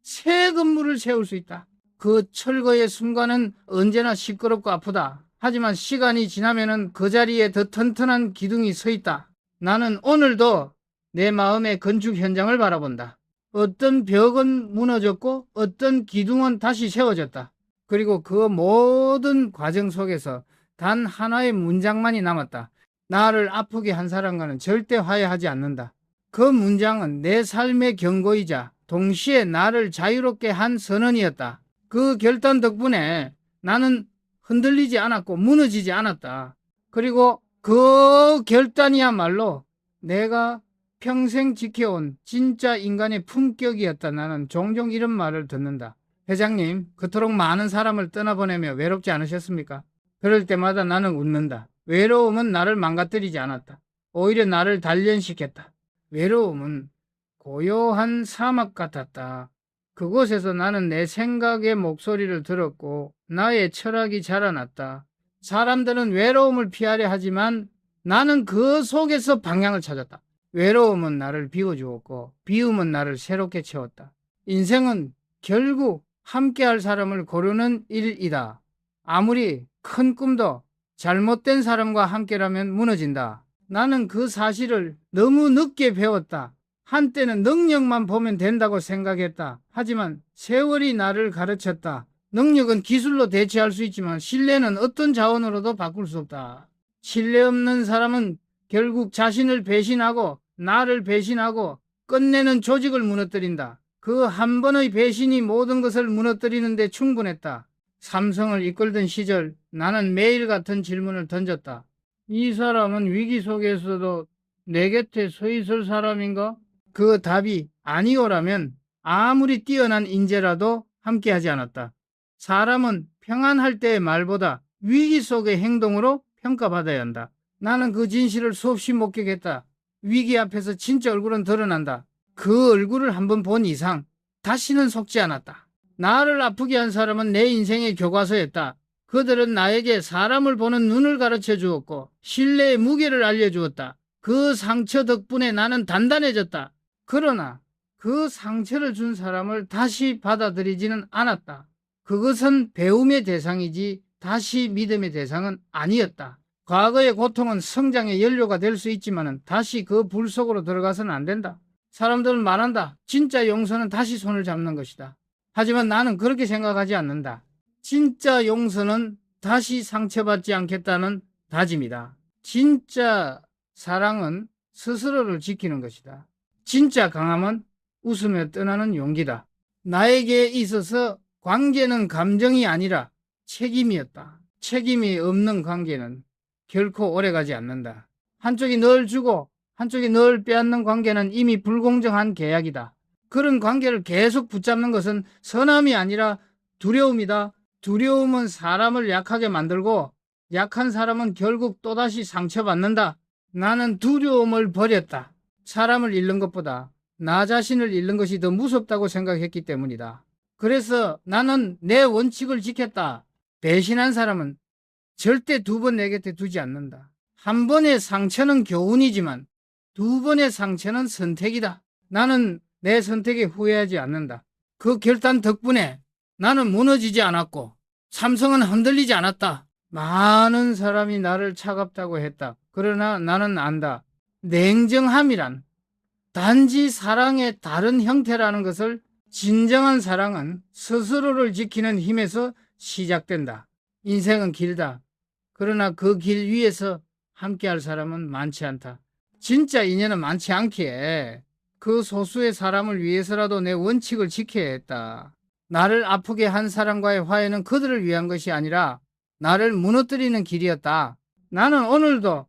새 건물을 세울 수 있다. 그 철거의 순간은 언제나 시끄럽고 아프다. 하지만 시간이 지나면은 그 자리에 더 튼튼한 기둥이 서 있다. 나는 오늘도 내 마음의 건축 현장을 바라본다. 어떤 벽은 무너졌고 어떤 기둥은 다시 세워졌다. 그리고 그 모든 과정 속에서 단 하나의 문장만이 남았다. 나를 아프게 한 사람과는 절대 화해하지 않는다. 그 문장은 내 삶의 경고이자 동시에 나를 자유롭게 한 선언이었다. 그 결단 덕분에 나는 흔들리지 않았고 무너지지 않았다. 그리고 그 결단이야말로 내가 평생 지켜온 진짜 인간의 품격이었다. 나는 종종 이런 말을 듣는다. 회장님, 그토록 많은 사람을 떠나보내며 외롭지 않으셨습니까? 그럴 때마다 나는 웃는다. 외로움은 나를 망가뜨리지 않았다. 오히려 나를 단련시켰다. 외로움은 고요한 사막 같았다. 그곳에서 나는 내 생각의 목소리를 들었고 나의 철학이 자라났다. 사람들은 외로움을 피하려 하지만 나는 그 속에서 방향을 찾았다. 외로움은 나를 비워주었고 비움은 나를 새롭게 채웠다. 인생은 결국 함께할 사람을 고르는 일이다. 아무리 큰 꿈도 잘못된 사람과 함께라면 무너진다. 나는 그 사실을 너무 늦게 배웠다. 한때는 능력만 보면 된다고 생각했다. 하지만 세월이 나를 가르쳤다. 능력은 기술로 대체할 수 있지만 신뢰는 어떤 자원으로도 바꿀 수 없다. 신뢰 없는 사람은 결국 자신을 배신하고 나를 배신하고 끝내는 조직을 무너뜨린다. 그 한 번의 배신이 모든 것을 무너뜨리는데 충분했다. 삼성을 이끌던 시절 나는 매일 같은 질문을 던졌다. 이 사람은 위기 속에서도 내 곁에 서 있을 사람인가? 그 답이 아니오라면 아무리 뛰어난 인재라도 함께하지 않았다. 사람은 평안할 때의 말보다 위기 속의 행동으로 평가받아야 한다. 나는 그 진실을 수없이 목격했다. 위기 앞에서 진짜 얼굴은 드러난다. 그 얼굴을 한번 본 이상 다시는 속지 않았다. 나를 아프게 한 사람은 내 인생의 교과서였다. 그들은 나에게 사람을 보는 눈을 가르쳐 주었고 신뢰의 무게를 알려주었다. 그 상처 덕분에 나는 단단해졌다. 그러나 그 상처를 준 사람을 다시 받아들이지는 않았다. 그것은 배움의 대상이지 다시 믿음의 대상은 아니었다. 과거의 고통은 성장의 연료가 될 수 있지만 다시 그 불 속으로 들어가서는 안 된다. 사람들은 말한다. 진짜 용서는 다시 손을 잡는 것이다. 하지만 나는 그렇게 생각하지 않는다. 진짜 용서는 다시 상처받지 않겠다는 다짐이다. 진짜 사랑은 스스로를 지키는 것이다. 진짜 강함은 웃으며 떠나는 용기다. 나에게 있어서 관계는 감정이 아니라 책임이었다. 책임이 없는 관계는 결코 오래가지 않는다. 한쪽이 널 주고 한쪽이 널 빼앗는 관계는 이미 불공정한 계약이다. 그런 관계를 계속 붙잡는 것은 선함이 아니라 두려움이다. 두려움은 사람을 약하게 만들고 약한 사람은 결국 또다시 상처받는다. 나는 두려움을 버렸다. 사람을 잃는 것보다 나 자신을 잃는 것이 더 무섭다고 생각했기 때문이다. 그래서 나는 내 원칙을 지켰다. 배신한 사람은 절대 두 번 내 곁에 두지 않는다. 한 번의 상처는 교훈이지만 두 번의 상처는 선택이다. 나는 내 선택에 후회하지 않는다. 그 결단 덕분에 나는 무너지지 않았고 삼성은 흔들리지 않았다. 많은 사람이 나를 차갑다고 했다. 그러나 나는 안다. 냉정함이란 단지 사랑의 다른 형태라는 것을 진정한 사랑은 스스로를 지키는 힘에서 시작된다. 인생은 길다. 그러나 그 길 위에서 함께할 사람은 많지 않다. 진짜 인연은 많지 않기에 그 소수의 사람을 위해서라도 내 원칙을 지켜야 했다. 나를 아프게 한 사람과의 화해는 그들을 위한 것이 아니라 나를 무너뜨리는 길이었다. 나는 오늘도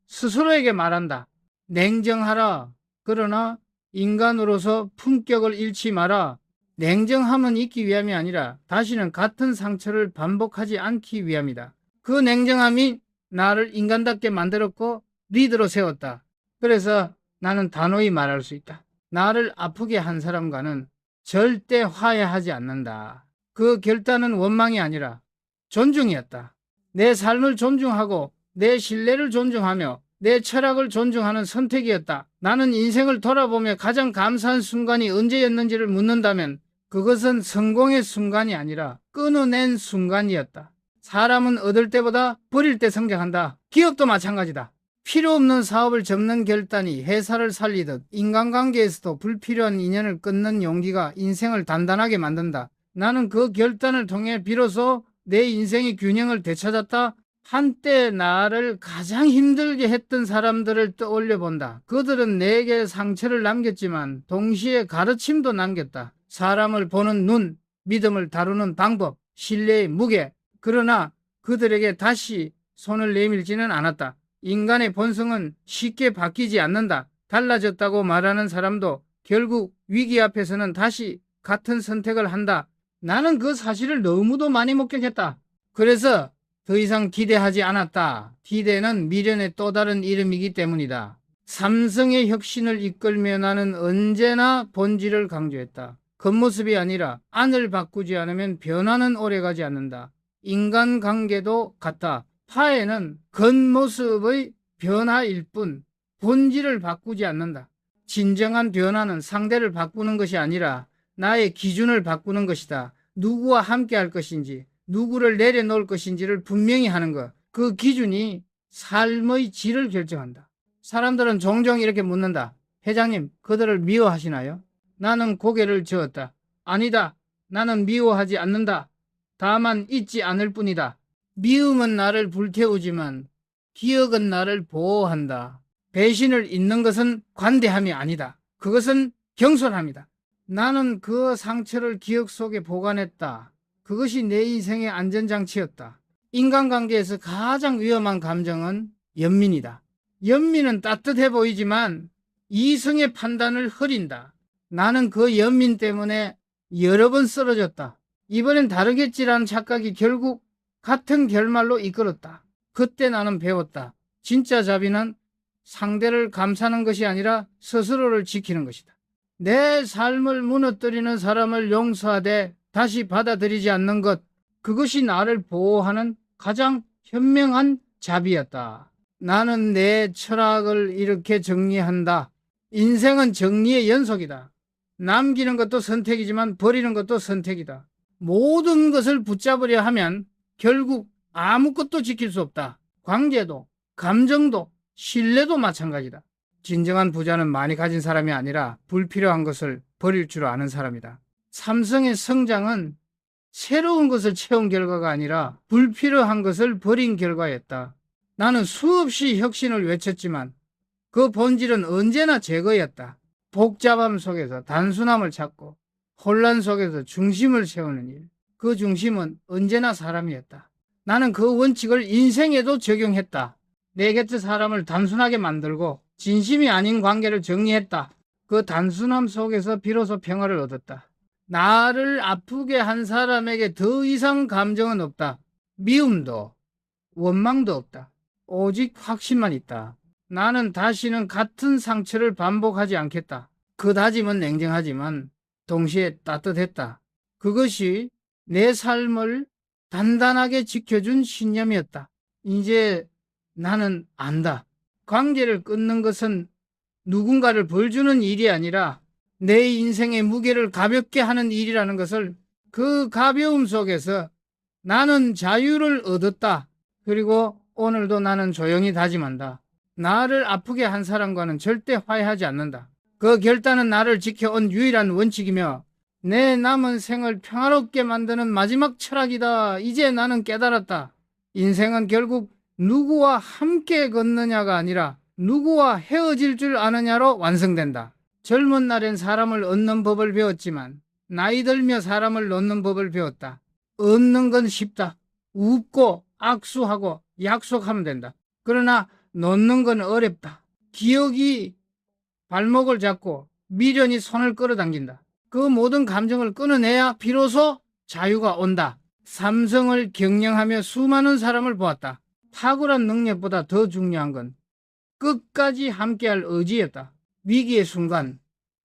스스로에게 말한다. 냉정하라. 그러나 인간으로서 품격을 잃지 마라. 냉정함은 있기 위함이 아니라 다시는 같은 상처를 반복하지 않기 위함이다. 그 냉정함이 나를 인간답게 만들었고 리더로 세웠다. 그래서 나는 단호히 말할 수 있다. 나를 아프게 한 사람과는 절대 화해하지 않는다. 그 결단은 원망이 아니라 존중이었다. 내 삶을 존중하고 내 신뢰를 존중하며 내 철학을 존중하는 선택이었다. 나는 인생을 돌아보며 가장 감사한 순간이 언제였는지를 묻는다면 그것은 성공의 순간이 아니라 끊어낸 순간이었다. 사람은 얻을 때보다 버릴 때 성장한다. 기업도 마찬가지다. 필요 없는 사업을 접는 결단이 회사를 살리듯 인간관계에서도 불필요한 인연을 끊는 용기가 인생을 단단하게 만든다. 나는 그 결단을 통해 비로소 내 인생의 균형을 되찾았다. 한때 나를 가장 힘들게 했던 사람들을 떠올려 본다. 그들은 내게 상처를 남겼지만 동시에 가르침도 남겼다. 사람을 보는 눈, 믿음을 다루는 방법, 신뢰의 무게. 그러나 그들에게 다시 손을 내밀지는 않았다. 인간의 본성은 쉽게 바뀌지 않는다. 달라졌다고 말하는 사람도 결국 위기 앞에서는 다시 같은 선택을 한다. 나는 그 사실을 너무도 많이 목격했다. 그래서 더 이상 기대하지 않았다. 기대는 미련의 또 다른 이름이기 때문이다. 삼성의 혁신을 이끌며 나는 언제나 본질을 강조했다. 겉모습이 아니라 안을 바꾸지 않으면 변화는 오래가지 않는다. 인간관계도 같다. 화해는 겉모습의 변화일 뿐 본질을 바꾸지 않는다. 진정한 변화는 상대를 바꾸는 것이 아니라 나의 기준을 바꾸는 것이다. 누구와 함께 할 것인지, 누구를 내려놓을 것인지를 분명히 하는 것. 그 기준이 삶의 질을 결정한다. 사람들은 종종 이렇게 묻는다. 회장님, 그들을 미워하시나요? 나는 고개를 저었다. 아니다. 나는 미워하지 않는다. 다만 잊지 않을 뿐이다. 미움은 나를 불태우지만 기억은 나를 보호한다. 배신을 잊는 것은 관대함이 아니다. 그것은 경솔함이다. 나는 그 상처를 기억 속에 보관했다. 그것이 내 인생의 안전장치였다. 인간관계에서 가장 위험한 감정은 연민이다. 연민은 따뜻해 보이지만 이성의 판단을 흐린다. 나는 그 연민 때문에 여러 번 쓰러졌다. 이번엔 다르겠지라는 착각이 결국 같은 결말로 이끌었다. 그때 나는 배웠다. 진짜 자비는 상대를 감싸는 것이 아니라 스스로를 지키는 것이다. 내 삶을 무너뜨리는 사람을 용서하되 다시 받아들이지 않는 것, 그것이 나를 보호하는 가장 현명한 자비였다. 나는 내 철학을 이렇게 정리한다. 인생은 정리의 연속이다. 남기는 것도 선택이지만 버리는 것도 선택이다. 모든 것을 붙잡으려 하면 결국 아무것도 지킬 수 없다. 관계도, 감정도, 신뢰도 마찬가지다. 진정한 부자는 많이 가진 사람이 아니라 불필요한 것을 버릴 줄 아는 사람이다. 삼성의 성장은 새로운 것을 채운 결과가 아니라 불필요한 것을 버린 결과였다. 나는 수없이 혁신을 외쳤지만 그 본질은 언제나 제거였다. 복잡함 속에서 단순함을 찾고 혼란 속에서 중심을 세우는 일. 그 중심은 언제나 사람이었다. 나는 그 원칙을 인생에도 적용했다. 내 곁의 사람을 단순하게 만들고 진심이 아닌 관계를 정리했다. 그 단순함 속에서 비로소 평화를 얻었다. 나를 아프게 한 사람에게 더 이상 감정은 없다. 미움도 원망도 없다. 오직 확신만 있다. 나는 다시는 같은 상처를 반복하지 않겠다. 그 다짐은 냉정하지만 동시에 따뜻했다. 그것이 내 삶을 단단하게 지켜준 신념이었다. 이제 나는 안다. 관계를 끊는 것은 누군가를 벌주는 일이 아니라 내 인생의 무게를 가볍게 하는 일이라는 것을, 그 가벼움 속에서 나는 자유를 얻었다. 그리고 오늘도 나는 조용히 다짐한다. 나를 아프게 한 사람과는 절대 화해하지 않는다. 그 결단은 나를 지켜온 유일한 원칙이며 내 남은 생을 평화롭게 만드는 마지막 철학이다. 이제 나는 깨달았다. 인생은 결국 누구와 함께 걷느냐가 아니라 누구와 헤어질 줄 아느냐로 완성된다. 젊은 날엔 사람을 얻는 법을 배웠지만 나이 들며 사람을 놓는 법을 배웠다. 얻는 건 쉽다. 웃고 악수하고 약속하면 된다. 그러나 놓는 건 어렵다. 기억이 발목을 잡고 미련이 손을 끌어당긴다. 그 모든 감정을 끊어내야 비로소 자유가 온다. 삼성을 경영하며 수많은 사람을 보았다. 탁월한 능력보다 더 중요한 건 끝까지 함께할 의지였다. 위기의 순간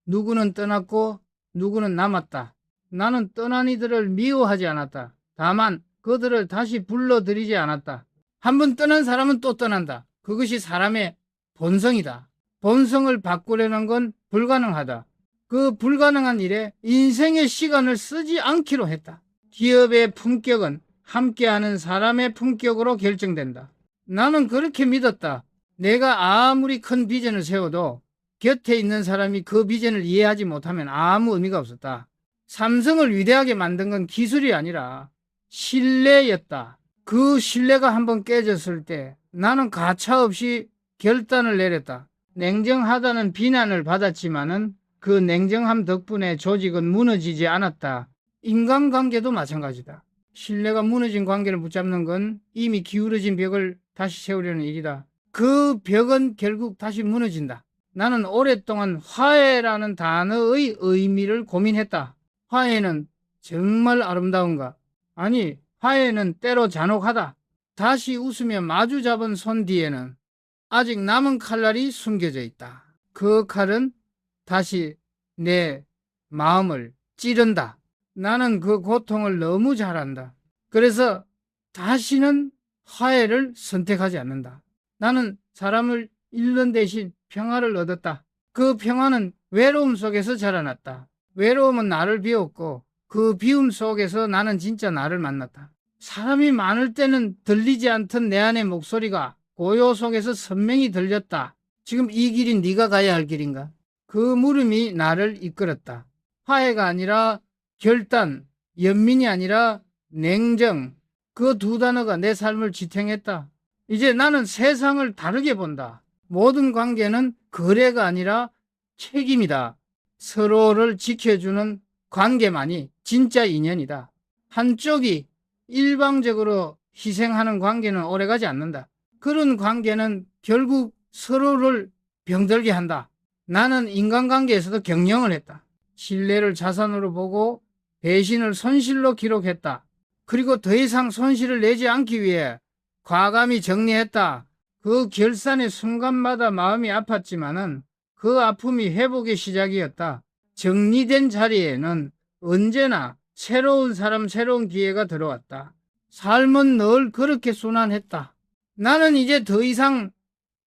누구는 떠났고 누구는 남았다. 나는 떠난 이들을 미워하지 않았다. 다만 그들을 다시 불러들이지 않았다. 한번 떠난 사람은 또 떠난다. 그것이 사람의 본성이다. 본성을 바꾸려는 건 불가능하다. 그 불가능한 일에 인생의 시간을 쓰지 않기로 했다. 기업의 품격은 함께하는 사람의 품격으로 결정된다. 나는 그렇게 믿었다. 내가 아무리 큰 비전을 세워도 곁에 있는 사람이 그 비전을 이해하지 못하면 아무 의미가 없었다. 삼성을 위대하게 만든 건 기술이 아니라 신뢰였다. 그 신뢰가 한번 깨졌을 때 나는 가차없이 결단을 내렸다. 냉정하다는 비난을 받았지만은 그 냉정함 덕분에 조직은 무너지지 않았다. 인간관계도 마찬가지다. 신뢰가 무너진 관계를 붙잡는 건 이미 기울어진 벽을 다시 세우려는 일이다. 그 벽은 결국 다시 무너진다. 나는 오랫동안 화해라는 단어의 의미를 고민했다. 화해는 정말 아름다운가? 아니, 화해는 때로 잔혹하다. 다시 웃으며 마주 잡은 손 뒤에는 아직 남은 칼날이 숨겨져 있다. 그 칼은 다시 내 마음을 찌른다. 나는 그 고통을 너무 잘 안다. 그래서 다시는 화해를 선택하지 않는다. 나는 사람을 잃는 대신 평화를 얻었다. 그 평화는 외로움 속에서 자라났다. 외로움은 나를 비웠고 그 비움 속에서 나는 진짜 나를 만났다. 사람이 많을 때는 들리지 않던 내 안의 목소리가 고요 속에서 선명히 들렸다. 지금 이 길이 네가 가야 할 길인가? 그 물음이 나를 이끌었다. 화해가 아니라 결단, 연민이 아니라 냉정, 그 두 단어가 내 삶을 지탱했다. 이제 나는 세상을 다르게 본다. 모든 관계는 거래가 아니라 책임이다. 서로를 지켜주는 관계만이 진짜 인연이다. 한쪽이 일방적으로 희생하는 관계는 오래가지 않는다. 그런 관계는 결국 서로를 병들게 한다. 나는 인간관계에서도 경영을 했다. 신뢰를 자산으로 보고 배신을 손실로 기록했다. 그리고 더 이상 손실을 내지 않기 위해 과감히 정리했다. 그 결산의 순간마다 마음이 아팠지만은 그 아픔이 회복의 시작이었다. 정리된 자리에는 언제나 새로운 사람, 새로운 기회가 들어왔다. 삶은 늘 그렇게 순환했다. 나는 이제 더 이상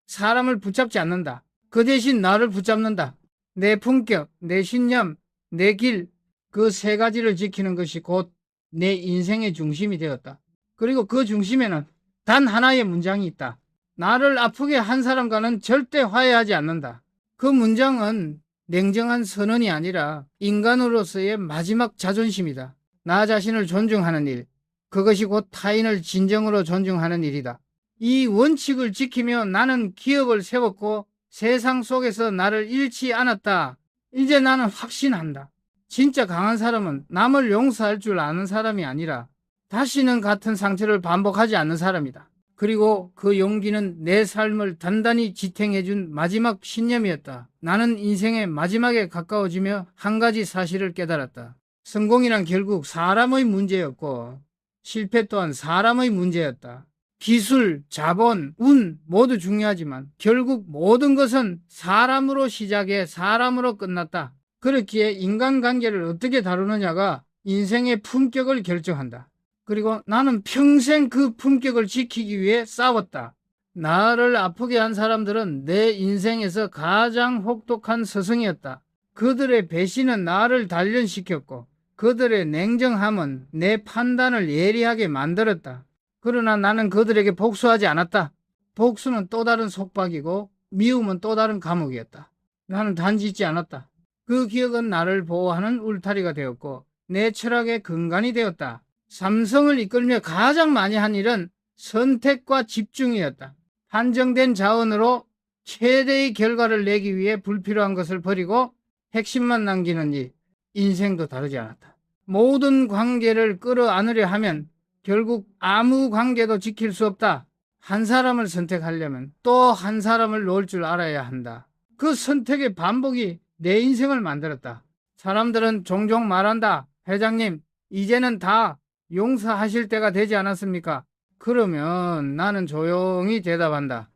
사람을 붙잡지 않는다. 그 대신 나를 붙잡는다. 내 품격, 내 신념, 내 길, 그 세 가지를 지키는 것이 곧 내 인생의 중심이 되었다. 그리고 그 중심에는 단 하나의 문장이 있다. 나를 아프게 한 사람과는 절대 화해하지 않는다. 그 문장은 냉정한 선언이 아니라 인간으로서의 마지막 자존심이다. 나 자신을 존중하는 일, 그것이 곧 타인을 진정으로 존중하는 일이다. 이 원칙을 지키며 나는 기업을 세웠고 세상 속에서 나를 잃지 않았다. 이제 나는 확신한다. 진짜 강한 사람은 남을 용서할 줄 아는 사람이 아니라 다시는 같은 상처를 반복하지 않는 사람이다. 그리고 그 용기는 내 삶을 단단히 지탱해준 마지막 신념이었다. 나는 인생의 마지막에 가까워지며 한 가지 사실을 깨달았다. 성공이란 결국 사람의 문제였고 실패 또한 사람의 문제였다. 기술, 자본, 운 모두 중요하지만 결국 모든 것은 사람으로 시작해 사람으로 끝났다. 그렇기에 인간관계를 어떻게 다루느냐가 인생의 품격을 결정한다. 그리고 나는 평생 그 품격을 지키기 위해 싸웠다. 나를 아프게 한 사람들은 내 인생에서 가장 혹독한 스승이었다. 그들의 배신은 나를 단련시켰고 그들의 냉정함은 내 판단을 예리하게 만들었다. 그러나 나는 그들에게 복수하지 않았다. 복수는 또 다른 속박이고 미움은 또 다른 감옥이었다. 나는 단짓지 않았다. 그 기억은 나를 보호하는 울타리가 되었고 내 철학의 근간이 되었다. 삼성을 이끌며 가장 많이 한 일은 선택과 집중이었다. 한정된 자원으로 최대의 결과를 내기 위해 불필요한 것을 버리고 핵심만 남기는 일. 인생도 다르지 않았다. 모든 관계를 끌어안으려 하면 결국 아무 관계도 지킬 수 없다. 한 사람을 선택하려면 또 한 사람을 놓을 줄 알아야 한다. 그 선택의 반복이 내 인생을 만들었다. 사람들은 종종 말한다. 회장님, 이제는 다 용서하실 때가 되지 않았습니까? 그러면 나는 조용히 대답한다.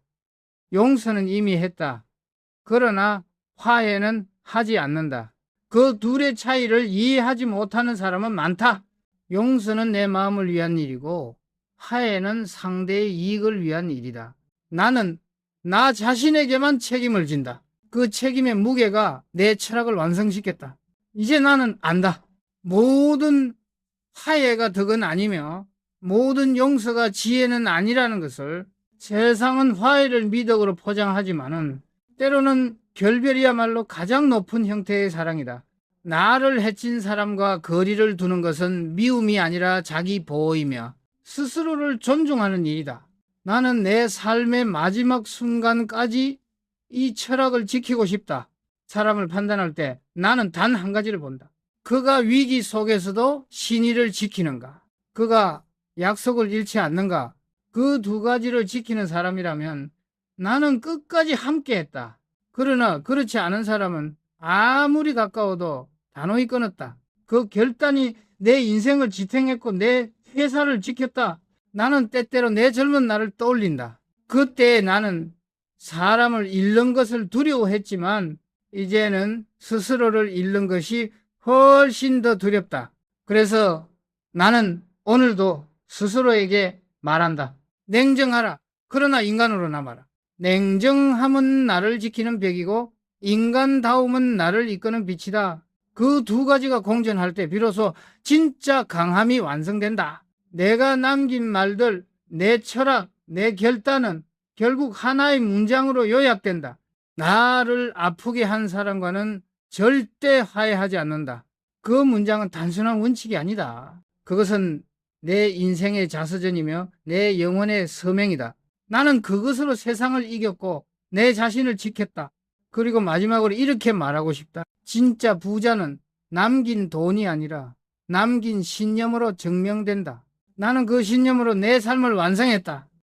용서는 이미 했다. 그러나 화해는 하지 않는다. 그 둘의 차이를 이해하지 못하는 사람은 많다. 용서는 내 마음을 위한 일이고 화해는 상대의 이익을 위한 일이다. 나는 나 자신에게만 책임을 진다. 그 책임의 무게가 내 철학을 완성시켰다. 이제 나는 안다. 모든 화해가 덕은 아니며 모든 용서가 지혜는 아니라는 것을. 세상은 화해를 미덕으로 포장하지만은 때로는 결별이야말로 가장 높은 형태의 사랑이다. 나를 해친 사람과 거리를 두는 것은 미움이 아니라 자기 보호이며 스스로를 존중하는 일이다. 나는 내 삶의 마지막 순간까지 이 철학을 지키고 싶다. 사람을 판단할 때 나는 단 한 가지를 본다. 그가 위기 속에서도 신의를 지키는가? 그가 약속을 잃지 않는가? 그 두 가지를 지키는 사람이라면 나는 끝까지 함께했다. 그러나 그렇지 않은 사람은 아무리 가까워도 단호히 끊었다. 그 결단이 내 인생을 지탱했고 내 회사를 지켰다. 나는 때때로 내 젊은 날을 떠올린다. 그때 나는 사람을 잃는 것을 두려워했지만 이제는 스스로를 잃는 것이 훨씬 더 두렵다. 그래서 나는 오늘도 스스로에게 말한다. 냉정하라. 그러나 인간으로 남아라. 냉정함은 나를 지키는 벽이고 인간다움은 나를 이끄는 빛이다. 그 두 가지가 공존할 때 비로소 진짜 강함이 완성된다. 내가 남긴 말들, 내 철학, 내 결단은 결국 하나의 문장으로 요약된다. 나를 아프게 한 사람과는 절대 화해하지 않는다. 그 문장은 단순한 원칙이 아니다. 그것은 내 인생의 자서전이며 내 영혼의 서명이다. 나는 그것으로 세상을 이겼고 내 자신을 지켰다. 그리고 마지막으로 이렇게 말하고 싶다. 진짜 부자는 남긴 돈이 아니라 남긴 신념으로 증명된다. 나는 그 신념으로 내 삶을 완성했다.